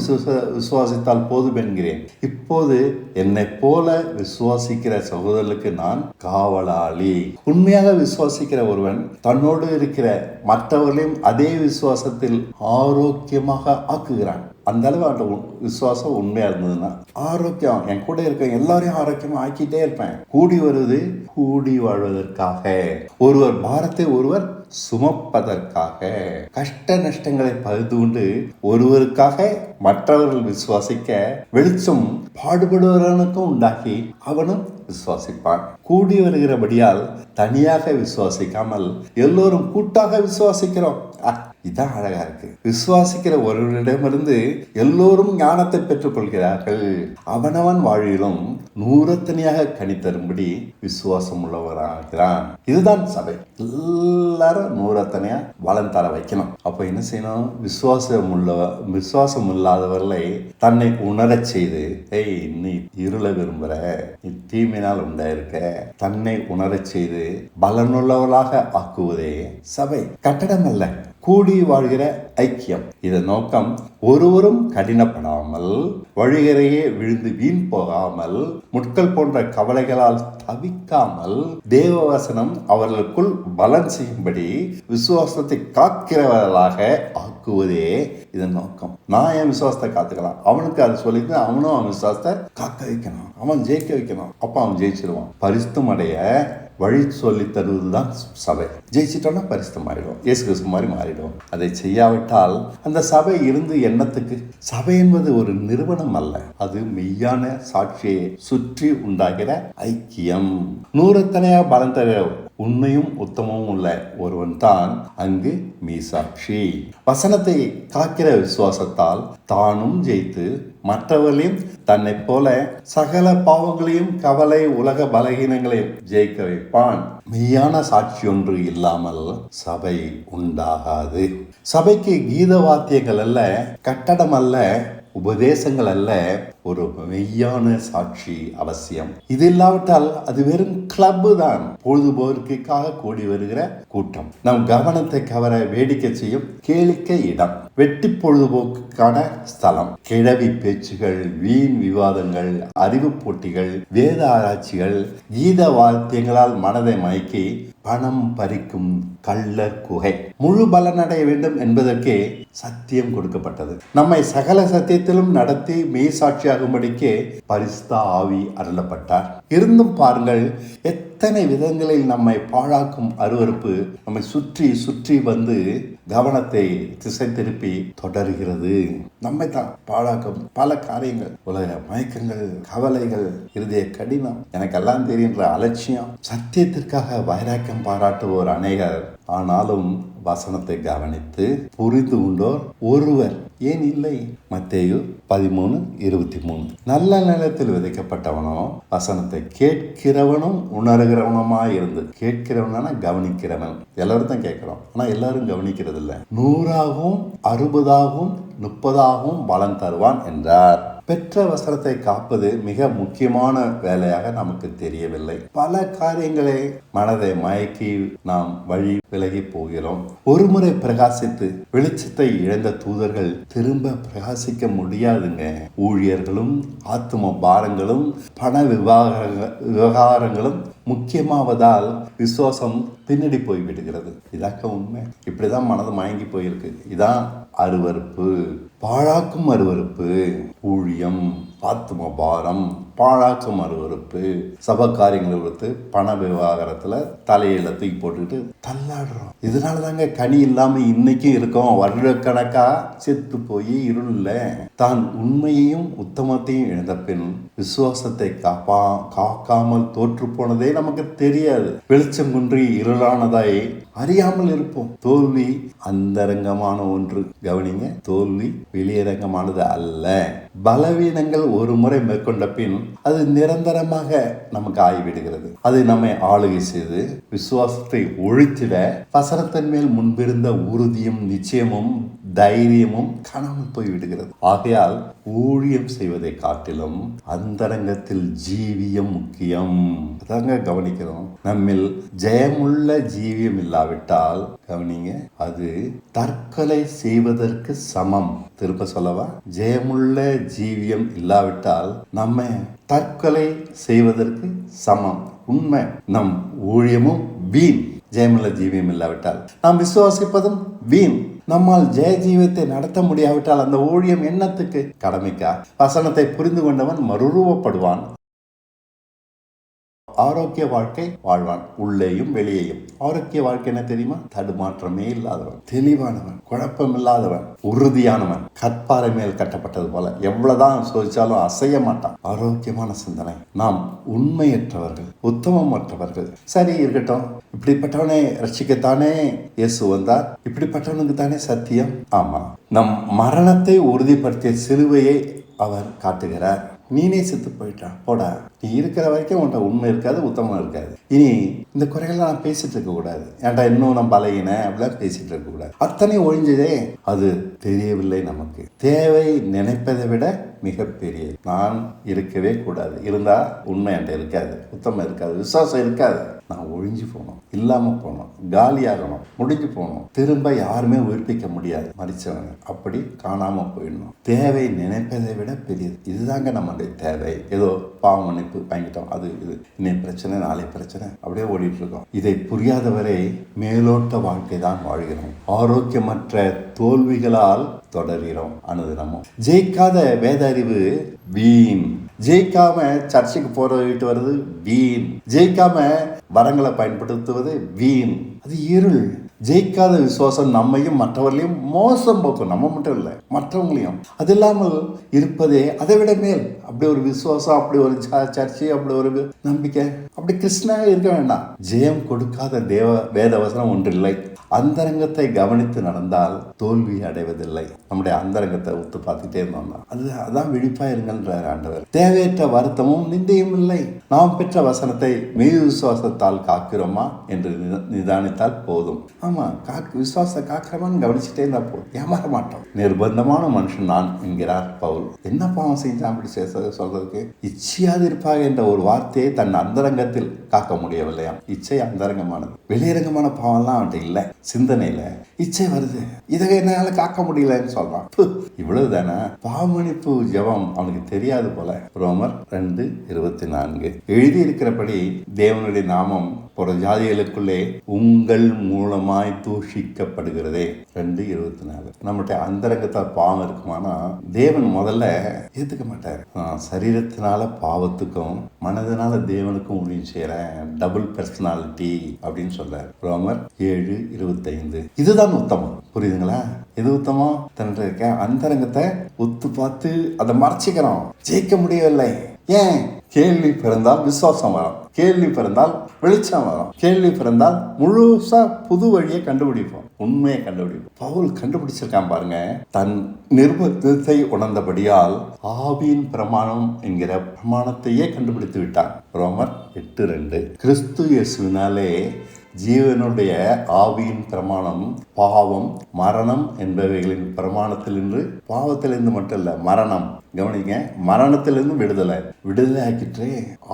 விசுவாசித்தால் போதும் என்கிறேன். இப்போது என்னை போல விசுவாசிக்கிற சகோதரர்களுக்கு நான் காவலாளி. உண்மையாக விசுவாசிக்கிற ஒருவன் தன்னோடு இருக்கிற மற்றவர்களையும் அதே விசுவாசத்தில் ஆரோக்கியமாக ஆக்குகிறான். அந்த அளவு அந்த விசுவாசம் உண்மையா இருந்ததுன்னா ஆரோக்கியம், என் கூட இருக்க எல்லாரையும் ஆரோக்கியமா ஆக்கிட்டே இருப்பேன். கூடி வருது கூடி வாழ்வதற்காக, ஒருவர் பாரத்தை ஒருவர் சுமப்பதற்காக, கஷ்ட நஷ்டங்களை பகிர்ந்து கொண்டு ஒருவருக்காக மற்றவர்கள் விசுவாசிக்க வெளிச்சம் பாடுபடுவனுக்கும் உண்டாக்கி அவனும் விசுவாசிப்பான். கூடி வருகிறபடியால் தனியாக விசுவாசிக்காமல் எல்லோரும் கூட்டாக விசுவாசிக்கிறோம். இதான் அழகா இருக்கு. விசுவாசிக்கிற ஒருவரிடமிருந்து எல்லோரும் ஞானத்தை பெற்றுக் கொள்கிறார்கள். அவனவன் வாழ்விலும் 100 கனித்தரும்படி விசுவாசம் உள்ளவராகிறான். இதுதான் சபை. எல்லாரும் 100 பலன் தர வைக்கணும். அப்ப என்ன செய்யணும்? விசுவாசம் இல்லாதவர்களை தன்னை உணரச் செய்து, நீ இருள விரும்புற, நீ தீமையினால் உண்டாயிருக்க, தன்னை உணரச் செய்து பலனுள்ளவர்களாக ஆக்குவதே சபை. கட்டடம் அல்ல, கூடி வாழ்கிற ஐக்கியம். இதன் நோக்கம் ஒருவரும் கடினப்படாமல், வழிகரையே விழுந்து வீண் போகாமல், முட்கள் போன்ற கவலைகளால் தவிக்காமல், தேவவசனம் அவர்களுக்குள் பலன் செய்யும்படி விசுவாசத்தை காக்கிறவர்களாக ஆக்குவதே இதன் நோக்கம். நான் என் விசுவாசத்தை காத்துக்கலாம், அவனுக்கு அது சொல்லிட்டு அவனும் அவன் விசுவாசத்தை காக்க வைக்கணும், அவன் ஜெயிக்க வைக்கணும். அப்ப அவன் ஜெயிச்சிருவான். பரிசுத்தம் அடைய வழி சொல்லி தருவதுதான் சபை. ஜெயிச்சிட்டோம்னா பரிசுத்தம் ஆயிடும், இயேசு கிறிஸ்து மாதிரி மாறிடும். அதை செய்யாவிட்டால் அந்த சபை இருந்து எண்ணத்துக்கு. சபை என்பது ஒரு நிறுவனம் அல்ல, அது மெய்யான சாட்சியை சுற்றி உண்டாகிற ஐக்கியம். 100 பலன் தர உண்மையும் உத்தமமும் உள்ள ஒருவன் தான் அங்கு மீசாட்சி. வசனத்தை காக்கிற விசுவாசத்தால் தானும் ஜெயித்து மற்றவர்களையும் தன்னை போல சகல பாவங்களையும் கவலை உலக பலகீனங்களையும் ஜெயிக்க வைப்பான். மெய்யான சாட்சி ஒன்று இல்லாமல் சபை உண்டாகாது. சபைக்கு கீத வாத்தியங்கள் அல்ல, கட்டடம் அல்ல, உபதேசங்கள் அல்ல, ஒரு மெய்யான சாட்சி அவசியம். இது இல்லாவிட்டால் அது வெறும் கிளப் தான், பொழுதுபோக்கிற்காக கூடி வருகிற கூட்டம். நம் கவனத்தை கவர வேடிக்கை செய்யும் கேளிக்கை இடம். வெட்டி பொழுதுபோக்குக்கான ஸ்தலம். கிழவி பேச்சுகள், வீண் விவாதங்கள், அறிவு போட்டிகள், வேத ஆராய்ச்சிகள், கீத வாத்தியங்களால் மனதை மயக்கி பணம் பறிக்கும் கள்ளர் குகை. முழு பலனடைய வேண்டும் என்பதற்கே சத்தியம் கொடுக்கப்பட்டது. நம்மை சகல சத்தியத்திலும் நடத்தி மெய் சாட்சியாகும்படிக்கு பரிசுத்த ஆவி அருளப்பட்டார். இருந்தும் பாருங்கள், எத்தனை விதங்களில் நம்மை பாழாக்கும் அருவருப்பு நம்மை சுற்றி சுற்றி வந்து கவனத்தை திசை திருப்பி தொடர்கிறது. நம்மை தான் பாழாக்கும் பல காரியங்கள், உலக மயக்கங்கள், கவலைகள், இருதய கடினம், எனக்கெல்லாம் தெரிகின்ற அலட்சியம், சத்தியத்திற்காக வைராக்கியம் பாராட்டுவோர் அநேகர். ஆனாலும் வசனத்தை கவனித்து புரிந்து கொண்டோர் ஒருவர் ஏன் இல்லை? மத்தேயு 13:23. நல்ல நிலத்தில் விதைக்கப்பட்டவனோ வசனத்தை கேட்கிறவனும் உணர்கிறவனுமாய் இருந்து. கேட்கிறவனா கவனிக்கிறவன். எல்லாரும் தான் கேட்கிறோம், ஆனா எல்லாரும் கவனிக்கிறது இல்லை. 100ஆகவும் 60ஆகவும் 30ஆகவும் பலன் தருவான் என்றார். பெற்ற வசனத்தை காப்பது மிக முக்கியமான வேலையாக நமக்கு தெரியவில்லை. பல காரியங்களை மனதை மயக்கி நாம் வழி விலகி போகிறோம். ஒருமுறை பிரகாசித்து வெளிச்சத்தை இழந்த தூதர்கள் திரும்ப பிரகாசிக்க முடியாதுங்க. ஊழியர்களும் ஆத்தும பாரங்களும் பண விவகாரங்களும் முக்கியமாவதால் விசுவாசம் பின்னாடி போய்விடுகிறது. இதாக்க உண்மை. இப்படிதான் மனது மயங்கி போயிருக்கு. இதான் அருவருப்பு, பாழாக்கும் அருவருப்பு. ஊழியம், ஆத்தும பாரம், பாழாக்கும் அருவருப்பு, சபை காரியங்களை கொடுத்து பண விவகாரத்துல தலையில தூக்கி போட்டுக்கிட்டு தள்ளாடுறோம். இதனால தாங்க கனி இல்லாம இன்னைக்கும் இருக்கோம். வருடக்கணக்கா செத்து போய் இருள்ல தான் உண்மையையும் உத்தமத்தையும் இழந்த பின் விசுவாசத்தை காக்காமல் தோற்று போனதே நமக்கு தெரியாது. வெளிச்சம் குன்றி இருளானதாய் அறியாமல் இருப்போம். தோல்வி அந்தரங்கமான ஒன்று. கவனிங்க, தோல்வி வெளியரங்கமானது அல்ல. பலவீனங்கள் ஒரு முறை மேற்கொண்ட பின் அது நிரந்தரமாக நமக்கு ஆகிவிடுகிறது. அது நம்மை ஆளுகை செய்து விசுவாசத்தை ஒழித்திட வசனத்தின் மேல் முன்பிருந்த உறுதியும் நிச்சயமும் தைரியமும் காணாமல் போய்விடுகிறது. ஆகையால் ஊழியம் செய்வதை காட்டிலும் அந்தரங்கத்தில் ஜீவியம் முக்கியம். அதாங்க கவனிக்கிறோம். நம்மில் ஜெயமுள்ள ஜீவியம் இல்லாவிட்டால் கவனிங்க, அது தற்கொலை செய்வதற்கு சமம். திரும்ப சொல்லவா? ஜெயமுள்ள ஜீவியம் இல்லாவிட்டால் நம்ம தற்கொலை செய்வதற்கு சமம். உண்மை. நம் ஊழியமும் வீண். ஜெயமுள்ள ஜீவியம் இல்லாவிட்டால் நாம் விசுவாசிப்பதும் வீண். நம்மால் ஜெய ஜீவியத்தை நடத்த முடியாவிட்டால் அந்த ஊழியம் என்னத்துக்கு? கடமைக்கா? வசனத்தை புரிந்து கொண்டவன் மறுரூபப்படுவான். ஆரோக்கிய வாழ்க்கை வாழ்வான், உள்ளேயும் வெளியேயும். ஆரோக்கிய வாழ்க்கை என்ன தெரியுமா? தடுமாற்றமே இல்லாதவன், தெளிவானவன், குழப்பம் இல்லாதவன், உறுதியானவன், கற்பாறை மேல் கட்டப்பட்டது போல எவ்வளவுதான் சோதிச்சாலும் அசைய மாட்டான். ஆரோக்கியமான சிந்தனை. நாம் உண்மையற்றவர்கள், உத்தமமற்றவர்கள். சரி இருக்கட்டும், இப்படிப்பட்டவனை ரட்சிக்கத்தானே இயேசு வந்தார். இப்படிப்பட்டவனுக்கு தானே சத்தியம். ஆமா, நம் மரணத்தை உறுதிப்படுத்திய சிலுவையை அவர் காட்டுகிறார். நீனே செத்து போயிட்டான் போடா, நீ இருக்கிற வரைக்கும் உன்ட்ட உண்மை இருக்காது, உத்தமம் இருக்காது. இனி இந்த குறைகள்லாம் நான் பேசிட்டு இருக்க கூடாது. ஏன்டா இன்னும் நான் பழகினேன் அப்படிலாம் பேசிட்டு இருக்க கூடாது. அத்தனை ஒழிஞ்சதே. அது தெரியவில்லை நமக்கு. தேவை நினைப்பதை விட மிகப்பெரிய. நான் இருக்கவே கூடாது. இருந்தா உண்மை என்கிட்ட இருக்காது, உத்தமம் இருக்காது, விசுவாசம் இருக்காது. நான் ஒழிஞ்சு போகணும், இல்லாம போகணும், காலியாகணும், முடிஞ்சு போகணும். திரும்ப யாருமே உயிர்ப்பிக்க முடியாது மரிச்சவங்க. அப்படி காணாம போயிடணும். தேவை நினைப்பதை விட பெரியது. இதுதாங்க நம்மளுடைய தேவை. ஏதோ பாவ மன்னிப்பு வாங்கிட்டோம், அது இது, இன்னைக்கு பிரச்சனை நாளை பிரச்சனை, அப்படியே ஓடிட்டு இருக்கோம். இதை புரியாதவரை மேலோட்ட வாழ்க்கை தான் வாழ்கிறோம். ஆரோக்கியமற்ற தோல்விகளால் தொடர்கிறோம் அனுதினமும். ஜெயிக்காத வேத அறிவு வீண். ஜெயிக்காம சர்ச்சுக்கு போயிட்டு வருது வீண். ஜெயிக்காம வரங்களை பயன்படுத்துவது வீண். அது இருள். ஜெயிக்காத விசுவாசம் நம்மையும் மற்றவர்களையும் மோசம் போக்கும். நம்ம மட்டும் இல்லை, மற்றவங்களையும். அது இல்லாமல் இருப்பதே அதை விட மேல். அப்படி ஒரு விசுவாசம், அப்படி ஒரு சர்ச்சை, அப்படி ஒரு நம்பிக்கை, அப்படி கிறிஸ்தனாக இருக்க வேண்டாம். ஜெயம் கொடுக்காத வேத வசனம் ஒன்றில்லை. அந்தரங்கத்தை கவனித்து நடந்தால் தோல்வி அடைவதில்லை. நம்முடைய அந்தரங்கத்தை உத்து பார்த்துட்டே இருந்தோம்னா அதான் விழிப்பா இருங்கன்றார் ஆண்டவர். தேவையற்ற வருத்தமும் நிந்தையும் இல்லை. நாம் பெற்ற வசனத்தை மெய் விசுவாசத்தால் காக்கிறோமா என்று நிதானித்தால் போதும். ஆமா, விசுவாச காக்கிறவன் கவனிச்சுட்டே இருந்தா போதும், ஏமாற மாட்டோம். நிர்பந்தமான மனுஷன் நான் என்கிறார் பவுல். என்ன பாவம் செஞ்சான் அப்படி சொல்றதுக்கு? இச்சையாது இருப்பாக என்ற ஒரு வார்த்தையை தன் அந்தரங்கத்தில் காக்க முடியவில்லையாம். இச்சை அந்தரங்கமானது, வெளியரங்கமான பாவம்லாம் அவன்கிட்ட இல்லை. சிந்தனையில இச்சை வருது, இதை என்னால காக்க முடியலன்னு சொல்றான். இவ்வளவு தானே பாவமன்னிப்பு ஜெபம் அவனுக்கு தெரியாது போல. ரோமர் 2:24 எழுதி இருக்கிறபடி தேவனுடைய நாமம் புற ஜாதிகளுக்குள்ளே உங்கள் மூலமாய் தூஷிக்கப்படுகிறதே. 2:24 நம்மகிட்ட அந்தரங்கத்தால் பாவம் இருக்குமானா தேவன் முதல்ல ஏத்துக்க மாட்டார். சரீரத்தினால பாவத்துக்கும் மனதினால தேவனுக்கும் ஊழியம் செய்யறேன், டபுள் பர்சனாலிட்டி அப்படின்னு சொல்றாரு. ரோமர் 7:25 இதுதான் உத்தமம். புரியுதுங்களா? எது உத்தமம்? தன்னுடைய அந்தரங்கத்தை உத்து பார்த்து அதை மறைச்சிக்கிறோம். ஜெயிக்க முடியவில்லை. ஏன்? கேள்வி பிறந்தால் விசுவாசம் வரும், கேள்வி பிறந்தால் வெளிச்சம் வரும், கேள்வி பிறந்தால் முழுசா புது வழியை கண்டுபிடிப்போம், உண்மையை கண்டுபிடிப்போம். பவுல் கண்டுபிடிச்சிருக்கான் பாருங்க. தன் நிர்பந்தத்தை உணர்ந்தபடியால் ஆவியின் பிரமாணம் என்கிற பிரமாணத்தையே கண்டுபிடித்து விட்டான். ரோமர் 8:2 கிறிஸ்து இயேசுவினாலே ஜீவனுடைய ஆவியின் பிரமாணம் பாவம் மரணம் என்பவைகளின் பிரமாணத்திலிருந்து, பாவத்திலிருந்து மட்டும் இல்ல, மரணம், கவனிங்க, மரணத்திலிருந்து விடுதலை ஆக்கிட்டு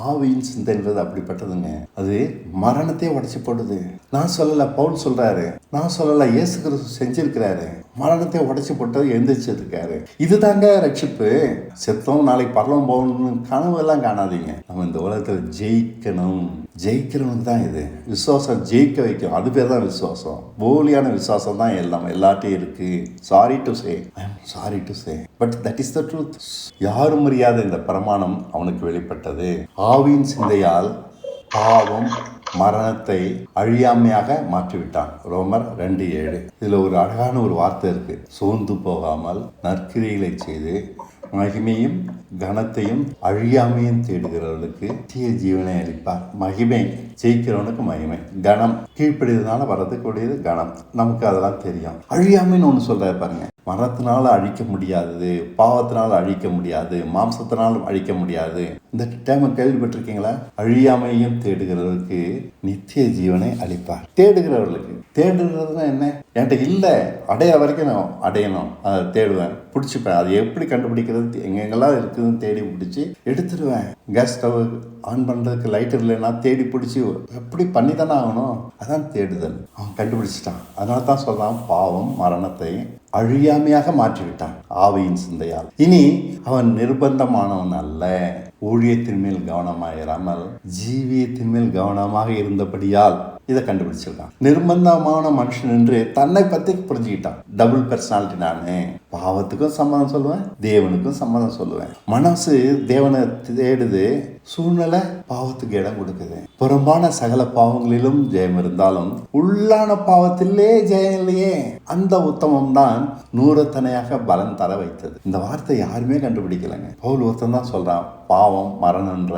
ஆவியின் சிந்தைன்றது அப்படிப்பட்டதுங்க. அது மரணத்தையே உடைச்சு போடுது. நான் சொல்லல, பவுல் சொல்றாரு, நான் சொல்லல, இயேசு கிறிஸ்து செஞ்சிருக்கிறாரு. மரணத்தை உடைச்சு போட்டது எழுந்திரிச்சிருக்காரு. இதுதாங்க ரட்சிப்பு. செத்தோம் நாளைக்கு பரலோகம் போகணும்னு கனவு எல்லாம் காணாதீங்க. நம்ம இந்த உலகத்தில் ஜெயிக்கணும், ஜெயிக்கிறவனுக்கு தான் இது. விசுவாசம் ஜெயிக்க வைக்கும், அது பேர் தான் விசுவாசம். போலியான விசுவாசம் தான் எல்லாட்டையும் இருக்கு. Sorry to say but that is the truth. யாரும் அறியாத இந்த பிரமாணம் அவனுக்கு வெளிப்பட்டது. ஆவியின் சிந்தையால் பாவம் மரணத்தை அழியாமையாக மாற்றிவிட்டான். ரோமர் 2:7 இதுல ஒரு அழகான ஒரு வார்த்தை இருக்கு. சோர்ந்து போகாமல் நற்கிரிகளை செய்து மகிமையும் கனத்தையும் அழியாமையும் தேடுகிறவர்களுக்கு தீய ஜீவனை அளிப்பார். மகிமை ஜெயிக்கிறவனுக்கு மகிமை, கனம் கீழ்ப்படியதுனால வரதுக்கூடியது கனம். நமக்கு அதெல்லாம் தெரியும். அழியாமைன்னு ஒன்று சொல்றாரு பாருங்க. மரணத்தினால அழிக்க முடியாது, பாவத்தினால அழிக்க முடியாது, மாம்சத்தினாலும் அழிக்க முடியாது. இந்த டைம் கேள்விப்பட்டிருக்கீங்களா? அழியாமையும் தேடுகிறவர்களுக்கு நித்திய ஜீவனை அளிப்பார். தேடுகிறவர்களுக்கு, தேடுகிறதுனா என்ன? என்கிட்ட இல்லை, அடைய வரைக்கும் நான் அடையணும், அதை தேடுவேன், பிடிச்சிப்பேன். அது எப்படி கண்டுபிடிக்கிறது? எங்கெங்கெல்லாம் இருக்குதுன்னு தேடி பிடிச்சி எடுத்துடுவேன். கேஸ் ஸ்டவ் ஆன் பண்ணுறதுக்கு லைட் இல்லைன்னா தேடி பிடிச்சி எப்படி பண்ணி தானே ஆகணும். அதான் தேடுதல். அவன் கண்டுபிடிச்சிட்டான். அதனால தான் சொல்கிறான், பாவம் மரணத்தை அழியாமையாக மாற்றிவிட்டான் ஆவியின் சிந்தையால். இனி அவன் நிர்பந்தமானவன் அல்ல. ஊழியத்தின் மேல் கவனமாயிராமல் ஜீவியத்தின் மேல் கவனமாக இருந்தபடியால் இதை கண்டுபிடிச்சிருக்கான். நிர்பந்தமான மனுஷன் என்று தன்னை பற்றி புரிஞ்சுக்கிட்டான். Double personality. நானு பாவத்துக்கும் சம்மதம் சொல்லுவேன், தேவனுக்கும் சம்மதம் சொல்லுவேன். மனசு தேவனை தேடுது, சூழ்நிலை பாவத்துக்கு இடம் கொடுக்குது. புறம்பான சகல பாவங்களிலும் ஜெயம் இருந்தாலும் உள்ளான பாவத்திலே ஜெயம் இல்லையே. அந்த உத்தமம் தான் நூறத்தனையாக பலன் தர வைத்தது. இந்த வார்த்தை யாருமே கண்டுபிடிக்கலைங்க. பவுல் ஒருத்தன் தான் சொல்றான், பாவம் மரணன்ற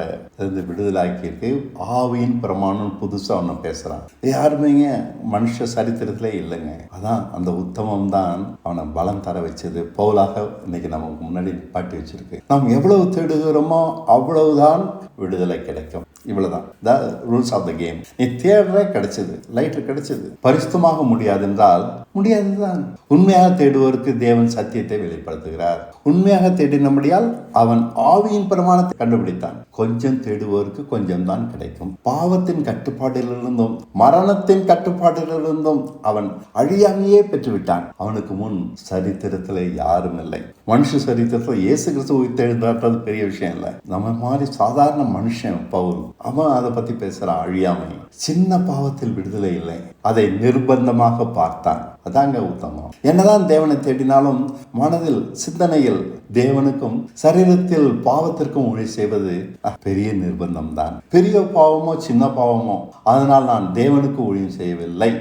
விடுதலாக்கி இருக்கு, ஆவியின் பிரமாணம் புதுசா ஒன்று பேசுறான். யாருமேங்க மனுஷ சரித்திரத்திலே இல்லைங்க. அதான் அந்த உத்தமம் தான் அவனை பலம் தர வச்சது. பவுலாக இன்னைக்கு நமக்கு முன்னாடி நிப்பாட்டி வச்சிருக்கு. நாம் எவ்வளவு தேடுகிறோமோ அவ்வளவுதான் விடுதலை கிடைக்கும். இவ்வளவுதான் the rules of the game. நீ தேடுற கிடைச்சது, லைட்டர் கிடைச்சது. பரிசுத்தமாக முடியாது என்றால் முடியாதுதான். உண்மையாக தேடுவோருக்கு தேவன் சத்தியத்தை வெளிப்படுத்துகிறார். உண்மையாக தேடினபடியால் அவன் ஆவியின் பிரமாணத்தை கண்டுபிடித்தான். கொஞ்சம் தேடுவோருக்கு கொஞ்சம் தான் கிடைக்கும். பாவத்தின் கட்டுப்பாட்டிலிருந்தும் மரணத்தின் கட்டுப்பாட்டிலிருந்தும் அவன் அழியாமையே பெற்றுவிட்டான். அவனுக்கு முன் சரித்திரத்தில் யாரும் இல்லை. மனுஷ சரித்திரத்தில் இயேசு கிறிஸ்து உயிர்த்தெழுந்தாற்றது பெரிய விஷயம் இல்லை. நம்ம மாதிரி சாதாரண மனுஷன் பவுல், அவன் அதை பத்தி பேசுறான். அழியாமை, சின்ன பாவத்தில் விடுதலை இல்லை, அதை நிர்பந்தமாக பார்த்தான். அதாங்க உத்தமம். என்னதான் தேவனை தேடினாலும் மனதில் சிந்தனையில் தேவனுக்கும் சரீரத்தில் பாவத்திற்கும் ஊழி செய்வது பெரிய நிர்பந்தம் தான். பெரிய பாவமோ சின்ன பாவமோ அதனால் நான் தேவனுக்கு ஊழியம் செய்யவில்லை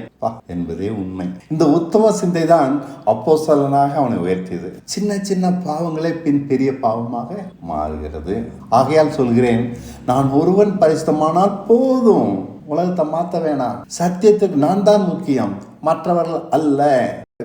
என்பதே உண்மை. இந்த உத்தம சிந்தை தான் அப்போஸ்தலனாக அவனை உயர்த்தியது. சின்ன சின்ன பாவங்களே பின் பெரிய பாவமாக மாறுகிறது. ஆகையால் சொல்கிறேன், நான் ஒருவன் பரிசுத்தமானால் போதும், உலகத்தை மாற்ற வேணாம். சத்தியத்துக்கு நான் தான் முக்கியம், மற்றவர்கள் அல்ல.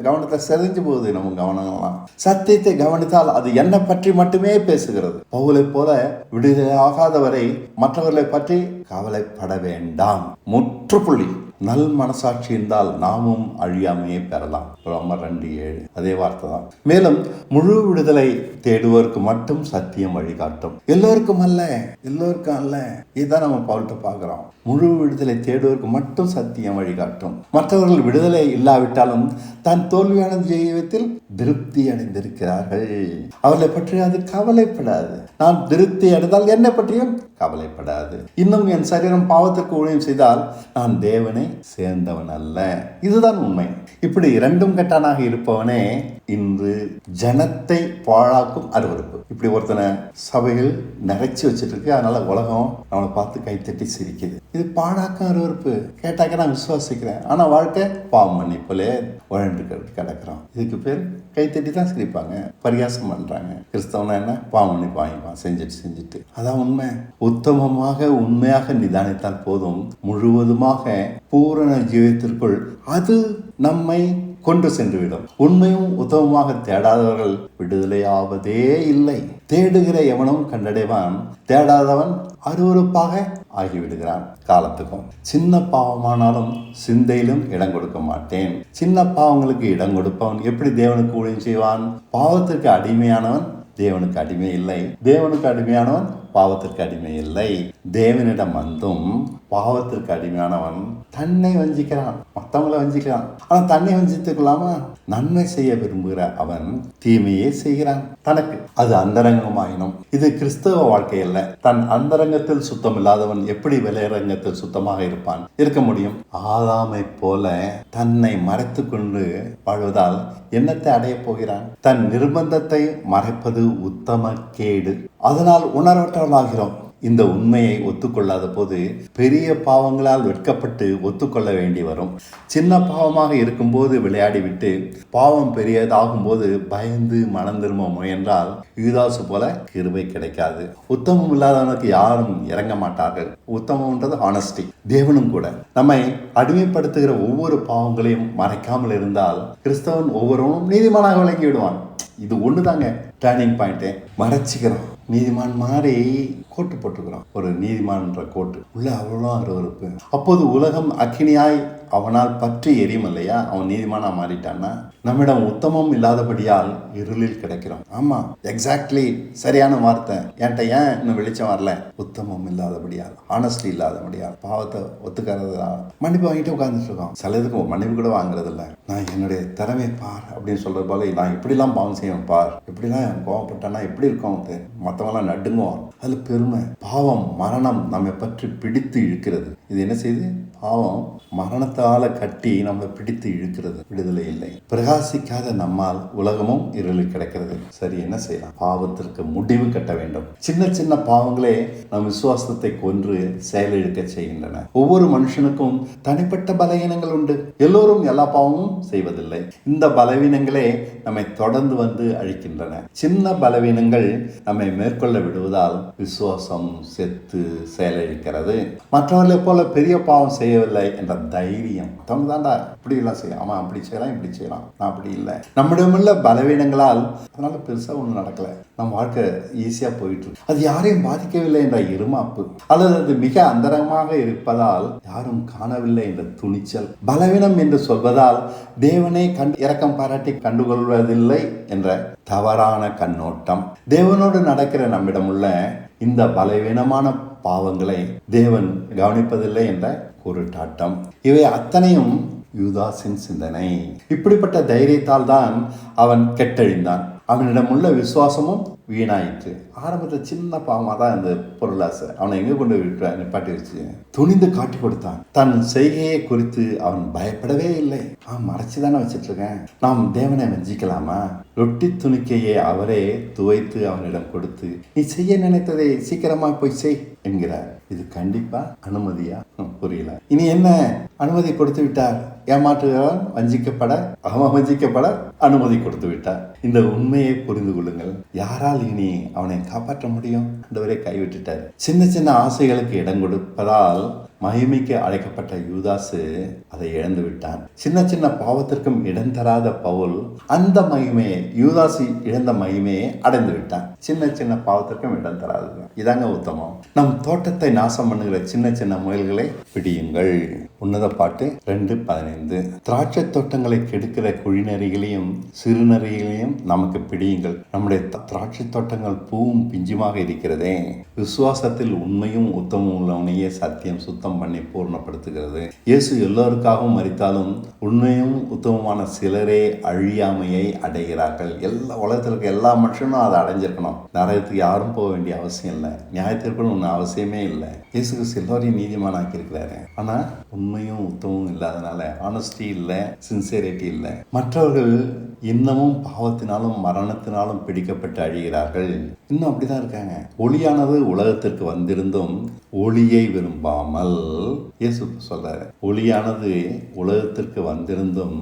கவனத்தை செறிஞ்சு போகுது நம்ம கவனங்கள்லாம். சத்தியத்தை கவனித்தால் அது என்னை பற்றி மட்டுமே பேசுகிறது. பவுலை போல விடுதலை ஆகாதவரை மற்றவர்களை பற்றி கவலைப்பட வேண்டாம். முற்றுப்புள்ளி. நல் மனசாட்சி இருந்தால் நாமும் அழியாமையே பெறலாம். ரோமர் 2:7 அதே வார்த்தை தான். மேலும் முழு விடுதலை தேடுவோருக்கு மட்டும் சத்தியம் வழிகாட்டும். எல்லோருக்கும் அல்ல, எல்லோருக்கும் அல்ல. இதுதான் நம்ம பவுல்கிட்ட பார்க்கிறோம். முழு விடுதலை தேடுவோருக்கு மட்டும் சத்தியம் வழிகாட்டும். மற்றவர்கள் விடுதலை இல்லாவிட்டாலும் தான் தோல்வியான ஜீவியத்தில் திருப்தி அடைந்திருக்கிறார்கள். அவர்களை பற்றி அது கவலைப்படாது. நான் திருப்தி அடைந்தால் என்னை பற்றியும் கவலைப்படாது. இன்னும் என் சரீரம் பாவத்திற்கு ஊழியம் செய்தால் நான் தேவனை சேர்ந்தவன் அல்ல. இதுதான் உண்மை. இப்படி இரண்டும் கெட்டானாக இருப்பவனே இன்று ஜனத்தை பாழாக்கும் அருவருப்பு. இப்படி ஒருத்தனை சபைகள் நிறைச்சி வச்சுட்டு இருக்கு. அதனால உலகம் அவனை பார்த்து கைத்தட்டி சிரிக்குது. இது பாழாக்கும் அருவருப்பு. கேட்டாக்க நான் விசுவாசிக்கிறேன், ஆனா வாழ்க்கை பாவம் மன்னிப்புலே உழண்டு கிடக்குறோம். இதுக்கு பேர் கைத்தட்டி தான் சிரிப்பாங்க, பரிகாசம் பண்றாங்க. கிறிஸ்தவனா என்ன? பாவம் மன்னிப்பு வாங்கிப்பான் செஞ்சுட்டு. அதான் உண்மை. உத்தமமாக உண்மையாக நிதானித்தால் போதும், முழுவதுமாக பூரண ஜீவியத்திற்குள் அது நம்மை கொண்டு சென்றுவிடும். உண்மையும் உத்தமமாக தேடாதவர்கள் விடுதலையாவதே இல்லை. தேடுகிற எவனும் கண்டடைவான், தேடாதவன் அருவருப்பாக ஆகிவிடுகிறான். காலத்துக்கும் சின்ன பாவமானாலும் சிந்தையிலும் இடம் கொடுக்க மாட்டேன். சின்ன பாவங்களுக்கு இடம் கொடுப்பவன் எப்படி தேவனுக்கு ஊழியம் செய்வான்? பாவத்திற்கு அடிமையானவன் தேவனுக்கு அடிமை இல்லை, தேவனுக்கு அடிமையானவன் பாவத்திற்கு அடிமை இல்லை. தேவனிடம் வந்தும் பாவத்திற்கு அடிமையானவன் தன்னை வஞ்சிக்கிறான், மற்றவங்களை வஞ்சிக்கிறான். ஆனா தன்னை வஞ்சித்துக்கலாம? நன்மை செய்ய விரும்புகிற அவன் தீமையே செய்கிறான் தனக்கு. அது அந்தரங்கமாயினும். இது கிறிஸ்தவ வாழ்க்கை அல்ல. தன் அந்தரங்கத்தில் சுத்தம் இல்லாதவன் எப்படி வெளியரங்கத்தில் சுத்தமாக இருக்க முடியும்? ஆதாமை போல தன்னை மறைத்து கொண்டு வாழ்வதால் என்னத்தை அடைய போகிறான்? தன் நிர்பந்தத்தை மறைப்பது உத்தம கேடு. அதனால் உணர்வற்றவர்களாகிறோம். இந்த உண்மையை ஒத்துக்கொள்ளாத போது பெரிய பாவங்களால் வெட்கப்பட்டு ஒத்துக்கொள்ள வேண்டி வரும். சின்ன பாவமாக இருக்கும்போது விளையாடிவிட்டு பாவம் பெரியதாகும் போது பயந்து மனம் திரும்ப முயன்றால் யூதாசு போல கிருபை கிடைக்காது. உத்தமம் இல்லாதவனுக்கு யாரும் இறங்க மாட்டார்கள். உத்தமம்ன்றது ஹானஸ்டி. தேவனும் கூட நம்மை அடிமைப்படுத்துகிற ஒவ்வொரு பாவங்களையும் மறைக்காமல் இருந்தால் கிறிஸ்தவன் ஒவ்வொருவனும் நீதிமானாக விளங்கி விடுவான். இது ஒண்ணுதாங்க டர்னிங் பாயிண்ட். மறைச்சிக்கிறோம், நீதிமான் மாதிரி கோட்டு போட்டுக்கிறோம். ஒரு நீதிமான்ற கோட்டு உள்ள அவ்வளோ அருவருப்பு. அப்போது உலகம் அக்கினியாய் அவனால் பற்றி எரியும் இல்லையா? அவன் நீதிமானா மாறிட்டான்னா நம்மிடம் உத்தமம் இல்லாதபடியால் இருளில் கிடைக்கிறோம். ஆமா, எக்ஸாக்ட்லி சரியான வார்த்தை. ஏன்ட்ட ஏன் இன்னும் வெளிச்சம் வரல? உத்தமம் இல்லாதபடியால், ஆனஸ்டி இல்லாதபடியால், பாவத்தை ஒத்துக்கிறதுனால மன்னிப்பு வாங்கிட்டு உட்கார்ந்துட்டு இருக்கோம். சிலதுக்கு மன்னிப்பு கூட வாங்குறது இல்லை. நான் என்னுடைய திறமை பார் அப்படின்னு சொல்றது போல, நான் இப்படிலாம் பாவம் செய்வேன் பார், இப்படிலாம் கோவப்பட்டேன்னா எப்படி இருக்கும், மற்றவங்களாம் நடுங்குவான். அது பெருமை. பாவம் மரணம் நம்மை பற்றி பிடித்து இழுக்கிறது. இது என்ன செய்யுது? பாவம் மரணத்தால கட்டி நம்மை பிடித்து இழுக்கிறது. விடுதலை இல்லை. பிரகாசிக்காத நம்மால் உலகமும் இருளில் கிடக்கிறது. சரி, என்ன செய்யலாம்? பாவத்திற்கு முடிவு கட்ட வேண்டும். சின்ன சின்ன பாவங்களே நம் விசுவாசத்தை கொன்று செயலிழக்க செய்கின்றன. ஒவ்வொரு மனுஷனுக்கும் தனிப்பட்ட பலவீனங்கள் உண்டு. எல்லோரும் எல்லா பாவமும் செய்வதில்லை. இந்த பலவீனங்களே நம்மை தொடர்ந்து வந்து அழிக்கின்றன. சின்ன பலவீனங்கள் நம்மை மேற்கொள்ள விடுவதால் விசுவாசம் செத்து செயலிழக்கிறது. மற்றவர்களை போல பெரிய பாவம் செய்யவில்லை என்ற தைரியம். மற்றவங்க தாண்டா இப்படி எல்லாம் செய்யலாம், அவன் அப்படி செய்யலாம் இப்படி செய்யலாம், நான் அப்படி இல்லை. நம்மிடமுள்ள பலவீனங்களால் அதனால பெருசா ஒன்றும் நடக்கல. நம்ம வாழ்க்கை ஈஸியா போயிட்டு இருக்கு. அது யாரையும் பாதிக்கவில்லை என்ற இருமாப்பு, அல்லது அது மிக அந்தரமாக இருப்பதால் யாரும் காணவில்லை என்ற துணிச்சல். பலவீனம் என்று சொல்வதால் தேவனை இரக்கம் பாராட்டி கண்டுகொள்வதில்லை என்ற தவறான கண்ணோட்டம். தேவனோடு நடக்கிற நம்மிடமுள்ள இந்த பலவீனமான பாவங்களை தேவன் கவனிப்பதில்லை என்ற குருட்டாட்டம். இவை அத்தனையும் யூதாசின் சிந்தனை. இப்படிப்பட்ட தைரியத்தால் தான் அவன் கெட்டழிந்தான். அவனிடம் உள்ள விசுவாசமும் வீணாயிற்று. ஆரம்பத்தில் சின்ன பாவமாக தான் இந்த பொருளாசை அவனை எங்கே கொண்டு நிப்பாட்டி வச்சு துணிந்து காட்டி கொடுத்தான். தன் செய்கையை குறித்து அவன் பயப்படவே இல்லை. மறைச்சு தானே வச்சிட்டு இருக்கேன், நாம் தேவனை வஞ்சிக்கலாமா? ரொட்டி துணிக்கையை அவரே துவைத்து அவனிடம் கொடுத்து, நீ செய்ய நினைத்ததை சீக்கிரமா போய் செய் என்கிறார். இது கண்டிப்பா அனுமதியா? புரியல. இனி என்ன அனுமதி கொடுத்து விட்டார்? ஏமாற்றுகிறவன் வஞ்சிக்கப்பட அனுமதி கொடுத்து விட்டார். இந்த உண்மையை புரிந்து கொள்ளுங்கள். யாரால் இனி அவனை காப்பாற்ற முடியும்? ஆண்டவரே கைவிட்டுட்டார். சின்ன சின்ன ஆசைகளுக்கு இடம் கொடுப்பதால் மகிமைக்கு அழைக்கப்பட்ட யூதாசு அதை இழந்து விட்டான். சின்ன சின்ன பாவத்திற்கும் இடம் தராத பவுல் அந்த மகிமையை, யூதாசு இழந்த மகிமையை அடைந்து விட்டான். சின்ன சின்ன பாவத்திற்கும் இடம் தராதுங்க. இதாங்க உத்தமம். நம் தோட்டத்தை நாசம் பண்ணுகிற சின்ன சின்ன முயல்களை பிடியுங்கள். உன்னத பாட்டு 2:15. திராட்சை தோட்டங்களை கெடுக்கிற குழிநரிகளையும் சிறுநரிகளையும் நமக்கு பிடியுங்கள். நம்முடைய திராட்சை தோட்டங்கள் பூவும் பிஞ்சுமாக இருக்கிறதே. விசுவாசத்தில் உண்மையும் உத்தமும் உள்ளவனையே சத்தியம் சுத்தம் பண்ணி பூர்ணப்படுத்துகிறது. இயேசு எல்லோருக்காகவும் மரித்தாலும் உண்மையும் உத்தமமான சிலரே அழியாமையை அடைகிறார்கள். உலகத்தில் இருக்க எல்லா மனுஷனும் அதை அடைஞ்சிருக்கணும். நரகத்துக்கு யாரும் போக வேண்டிய அவசியம் இல்லை. நியாயத்திற்குன்னு ஒன்று அவசியமே இல்லை. இயேசு கிறிஸ்து எல்லோரையும் நீதிமானாக்கி இருக்கிறாரு. ஆனால் உண்மையும் உத்தமும் இல்லாதனால ஆனஸ்டி இல்லை, சின்சியரிட்டி இல்லை. மற்றவர்கள் இன்னமும் பாவத்தினாலும் மரணத்தினாலும் பிடிக்கப்பட்டு அழிகிறார்கள். இன்னும் அப்படிதான் இருக்காங்க. ஒளியானது உலகத்திற்கு வந்திருந்தும் ஒளியை விரும்பாமல், இயேசு சொல்றாரு, ஒளியானது உலகத்திற்கு வந்திருந்தும்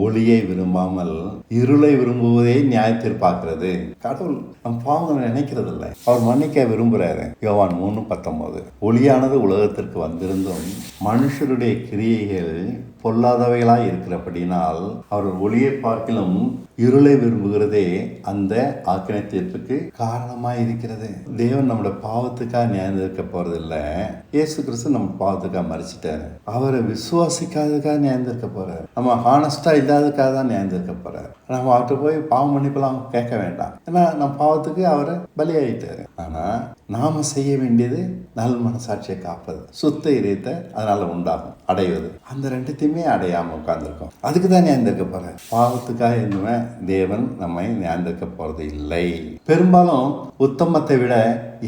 ஒளியை விரும்பாமல் இருளை விரும்புவதே நியாயத்தீர்ப்பாக்குறது. கடவுள் நம் பாவங்களை நினைக்கிறது இல்லை, அவர் மன்னிக்க விரும்புறாரு. யோவான் 3:19. ஒளியானது உலகத்திற்கு வந்திருந்தும் மனுஷருடைய கிரியைகள் பொல்லாதவைகளாய் இருக்கிறபடினால் அவர்கள் ஒளியை பார்க்கிலும் இருளை விரும்புகிறதே அந்த ஆக்கினை தீர்ப்புக்கு காரணமாக இருக்கிறது. தேவன் நம்மளோட பாவத்துக்காக நியாயந்திருக்க போறது இல்லை. இயேசு கிறிஸ்து நம்ம பாவத்துக்காக மறிச்சிட்டாரு. அவரை விசுவாசிக்காததுக்காக நியாயந்திருக்க போறாரு. நம்ம ஹானஸ்டா இல்லாததுக்காக தான் நியாயந்திருக்க போறாரு. நம்ம அவர்கிட்ட போய் பாவம் மன்னிப்பெல்லாம் கேட்க வேண்டாம். ஏன்னா நம்ம பாவத்துக்கு அவரை பலியாயிட்டாரு. ஆனா நாம செய்ய வேண்டியது நல் மனசாட்சியை காப்பது, சுத்த இதயத்தை அதனால உண்டாகும் அடைவது. அந்த ரெண்டுத்தையுமே அடையாம உட்கார்ந்துருக்கோம். அதுக்கு தான் நியாயந்திருக்க போறாரு. பாவத்துக்காக இன்னுமே தேவன் நம்மை நியாயந்திருக்க போறது இல்லை. பெரும்பாலும் உத்தமத்தை விட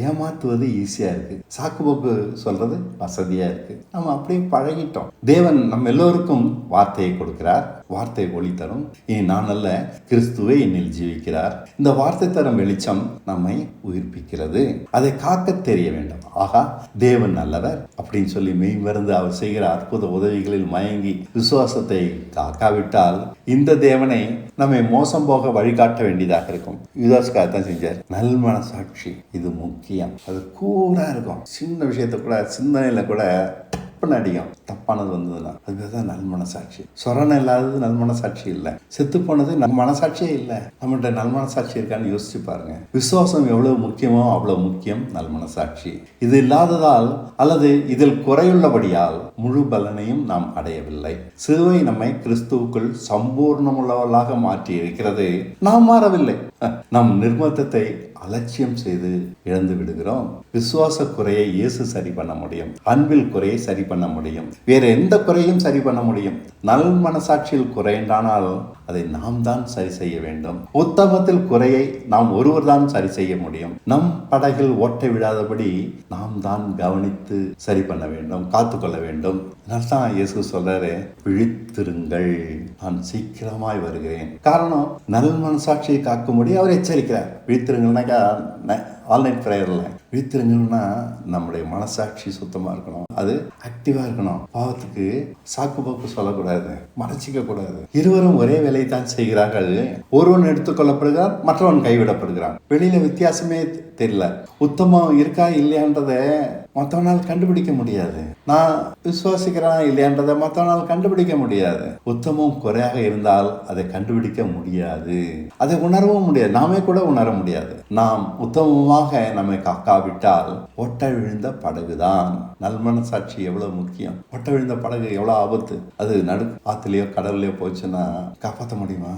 ஏமாத்துவது ஈஸியா இருக்கு. சாக்கு போக்கு சொல்றது வசதியா இருக்கு. நம்ம அப்படியே பழகிட்டோம். தேவன் நம்ம எல்லோருக்கும் வார்த்தையை கொடுக்கிறார். வார்த்தை ஒளி தரும். இனி நான் அல்ல, கிறிஸ்துவே என்னில் ஜீவிக்கிறார். இந்த வார்த்தை தரும் வெளிச்சம் நம்மை உயிர்ப்பிக்கிறது. அதை காக்க தெரிய வேண்டும். ஆகா, தேவன் நல்லவர் அப்படின்னு சொல்லி மெய் மருந்து அவர் செய்கிற அற்புத உதவிகளில் மயங்கி விசுவாசத்தை காக்காவிட்டால் இந்த தேவனை நம்மை மோசம் போக வழிகாட்ட வேண்டியதாக இருக்கும். யூதாஸ்காக தான் செஞ்சார். நல் மனசாட்சி இது முக்கியம். அது கூரா இருக்கும். சின்ன விஷயத்த கூட சிந்தனையில கூட அடிக்கும். தப்பானது வந்ததுன்னா அதுதான் நல் மனசாட்சி. சொரணை இல்லாதது நல் மனசாட்சி இல்லை. செத்து போனது நம் மனசாட்சியே இல்லை. நம்மகிட்ட நல் மனசாட்சி இருக்கான்னு யோசிச்சு பாருங்க. விசுவாசம் எவ்வளவு முக்கியமோ அவ்வளவு முக்கியம் நல் மனசாட்சி. இது இல்லாததால் அல்லது இதில் குறையுள்ளபடியால் முழு பலனையும் நாம் அடையவில்லை. சிலுவை நம்மை கிறிஸ்துவுக்குள் சம்பூர்ணமுள்ளவர்களாக மாற்றி இருக்கிறது. நாம் மாறவில்லை. நம் நிர்பந்தத்தை அலட்சியம் செய்து இழந்து விடுகிறோம். விசுவாச குறையை இயேசு சரி பண்ண முடியும். அன்பில் குறையை சரி பண்ண முடியும். வேற எந்த குறையும் சரி பண்ண முடியும். நல் மனசாட்சியில் குறைந்தானால் அதை நாம் தான் சரி செய்ய வேண்டும். உத்தமத்தில் குறையை நாம் ஒருவர் தான் சரி செய்ய முடியும். நம் படகில் ஓட்டை விடாதபடி நாம் தான் கவனித்து சரி பண்ண வேண்டும், காத்துக்கொள்ள வேண்டும். அதனால்தான் இயேசு சொல்றாரு, விழித்திருங்கள், நான் சீக்கிரமாய் வருகிறேன். காரணம், நல் மனசாட்சியை காக்கும்படி அவர் எச்சரிக்கிறார். விழித்திருங்கள்னாக்கா ஆன்லைன் ப்ரேயர்ல விழித்திருங்கன்னா நம்முடைய மனசாட்சி சுத்தமா இருக்கணும், அது ஆக்டிவா இருக்கணும். பாவத்துக்கு சாக்கு போக்கு சொல்லக்கூடாது, மறைச்சிக்க கூடாது. இருவரும் ஒரே வேலையை தான் செய்கிறார்கள். ஒருவன் எடுத்துக்கொள்ளப்படுகிறான், மற்றவன் கைவிடப்படுகிறான். வெளியில வித்தியாசமே தெரியல. உத்தமம் இருக்கா இல்லையான்றத மற்றவனால் கண்டுபிடிக்க முடியாது. நான் விசுவாசிக்கிறேன் இல்லையான்றதை மற்றவனால் கண்டுபிடிக்க முடியாது. உத்தமம் குறையாக இருந்தால் அதை கண்டுபிடிக்க முடியாது, அதை உணரவும் முடியாது, நாமே கூட உணர முடியாது. நாம் உத்தமமாக நம்மை காக்காவிட்டால் ஒட்ட விழுந்த படகுதான். நல்மனசாட்சி எவ்வளவு முக்கியம். ஒட்ட விழுந்த படகு எவ்வளவு ஆபத்து. அது நடு ஆத்துலயோ கடவுளையோ போச்சுன்னா காப்பாற்ற முடியுமா?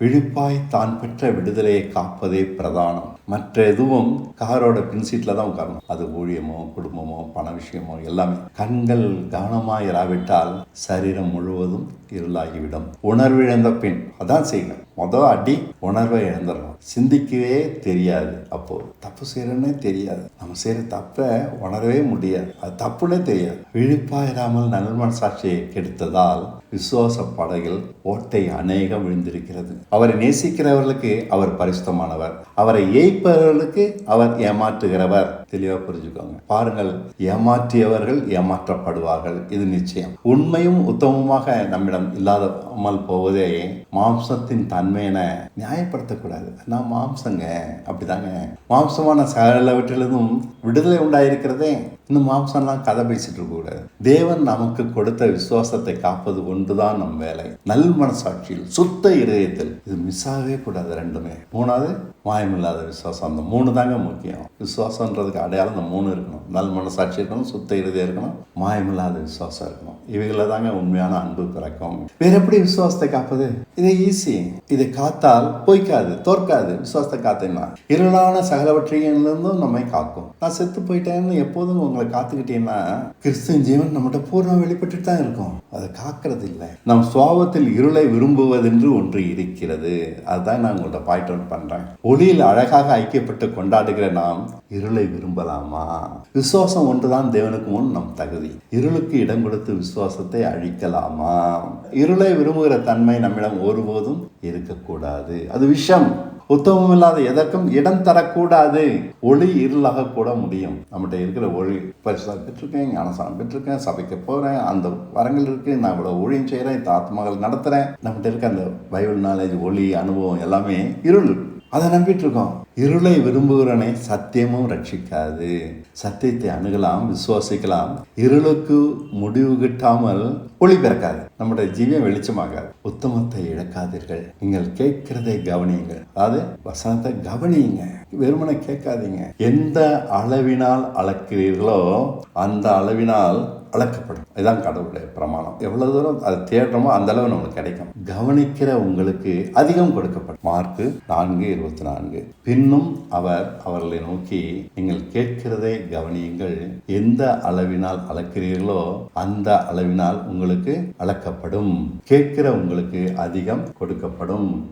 விழிப்பாய் தான் பெற்ற விடுதலையை காப்பதே பிரதானம். மற்ற எதுவும் காரோட பின்சீட்ல தான் உட்காரணும். அது ஊழியமோ குடும்பமோ பண விஷயமோ எல்லாமே. கண்கள் கவனமாக இராவிட்டால் சரீரம் முழுவதும் இருளாகிவிடும். உணர்விழந்த பின் அதான் செய்யணும். மொதல் அடி உணர்வை இழந்துடணும். சிந்திக்கவே தெரியாது. அப்போ தப்பு செய்யறோன்னே தெரியாது. நம்ம செய்யற தப்பை உணரவே முடியாது. அது தப்புன்னே தெரியாது. விழிப்பாயிராமல் நல் மனசாட்சியை கெடுத்ததால் விசுவாச படகில் ஓட்டை அநேகம் விழுந்திருக்கிறது. அவரை நேசிக்கிறவர்களுக்கு அவர் பரிசுத்தமானவர், அவரை ஏய்ப்பவர்களுக்கு அவர் ஏமாற்றுகிறவர். தெளிவா புரிஞ்சுக்கோங்க. பாருங்கள், ஏமாற்றியவர்கள் ஏமாற்றப்படுவார்கள், இது நிச்சயம். உண்மையும் உத்தமமாக நம்மிடம் இல்லாமல் போவதே மாம்சத்தின் தன்மையின நியாயப்படுத்தக்கூடாது. நான் மாம்சங்க, அப்படிதாங்க. மாம்சமான சகலவற்றிலும் விடுதலை உண்டாயிருக்கிறதே. இன்னும் மாம்சம்லாம் கதை பேசிட்டு இருக்க கூடாது. தேவன் நமக்கு கொடுத்த விசுவாசத்தை காப்பது ஒன்றுதான் நம் வேலை. நல் மனசாட்சியில், சுத்த இதயத்தில். இது மிஸ் ஆகவே கூடாது. ரெண்டுமே. மூணாவது, மாயமில்லாத விசுவாசம். அந்த 3 தாங்க முக்கியம். விசுவாசம்ன்றதுக்கு அடையாளம் இந்த 3 இருக்கணும். நல் மனசாட்சி இருக்கணும், சுத்த இருதயம் இருக்கணும், மாயமில்லாத விசுவாசம் இருக்கணும். இவைகளை தாங்க உண்மையான அன்பு பிறக்கும். வேற எப்படி விசுவாசத்தை காப்பது? இது ஈஸி. இதை காத்தால் பொய்க்காது, தோற்காது. விசுவாசத்தை காத்தேன்னா இருளான சகலவற்றையிலிருந்தும் நம்மை காக்கும். நான் செத்து போயிட்டேன்னு எப்போதும் உங்களை காத்துக்கிட்டீங்கன்னா கிறிஸ்துவின் ஜீவன் நம்மகிட்ட பூர்ணம் வெளிப்பட்டு தான் இருக்கும். அதை காக்கிறது இல்லை. நம் சுவாபத்தில் இருளை விரும்புவதென்று ஒன்று இருக்கிறது. அதுதான் நான் உங்கள்ட்ட பாயிண்ட் அவுட் பண்றேன். ஒளியில் அழகாக ஐக்கியப்பட்டு கொண்டாடுகிற நாம் இருளை விரும்பலாமா? விசுவாசம் ஒன்றுதான் தேவனுக்கு முன் நம் தகுதி. இருளுக்கு இடம் கொடுத்து விசுவாசத்தை அழிக்கலாமா? இருளை விரும்புகிற தன்மை நம்மிடம் ஒருபோதும் இருக்கக்கூடாது. அது விஷம். உத்தமம் இல்லாத எதற்கும் இடம் தரக்கூடாது. ஒளி இருளாக கூட முடியும். நம்மகிட்ட இருக்கிற ஒளி, பரிசுத்தம் பெற்றிருக்கேன், ஞானஸ்நானம் பெற்றிருக்கேன், சபைக்கு போறேன், அந்த வரங்கள் இருக்கு, நான் இவ்வளவு ஊழியம் செய்யறேன், இந்த ஆத்மாக்கள் நடத்துறேன். நம்மகிட்ட இருக்க அந்த பைபிள் நாலேஜ், ஒளி, அனுபவம் எல்லாமே இருள். அதை நம்பிட்டு இருக்கோம். இருளை விரும்புகிறனை சத்தியமும் ரட்சிக்காது. சத்தியத்தை அணுகலாம், விசுவாசிக்கலாம். இருளுக்கு முடிவு கிட்டாமல் ஒளி பிறக்காது. நம்முடைய ஜீவியம் வெளிச்சமாகாது. உத்தமத்தை இழக்காதீர்கள். நீங்கள் கேட்கிறதை கவனியுங்கள். அதாவது வசனத்தை கவனியுங்க, வெறுமனை கேட்காதீங்க. எந்த அளவினால் அளக்கிறீர்களோ அந்த அளவினால் அளக்கப்படும். இதுதான் கடவுளுடைய பிரமாணம். எவ்வளவு தூரம் அதை தேடுறோமோ அந்த அளவு நம்மளுக்கு கிடைக்கும். கவனிக்கிற உங்களுக்கு அதிகம் கொடுக்கப்படும். மார்க்கு 4:24. பின்னும் அவர் அவர்களை நோக்கி, நீங்கள் கேட்கிறதை கவனியுங்கள். எந்த அளவினால் அளக்கிறீர்களோ அந்த அளவினால் உங்களுக்கு அளக்கப்படும். கேட்கிற உங்களுக்கு அதிகம் கொடுக்கப்படும்.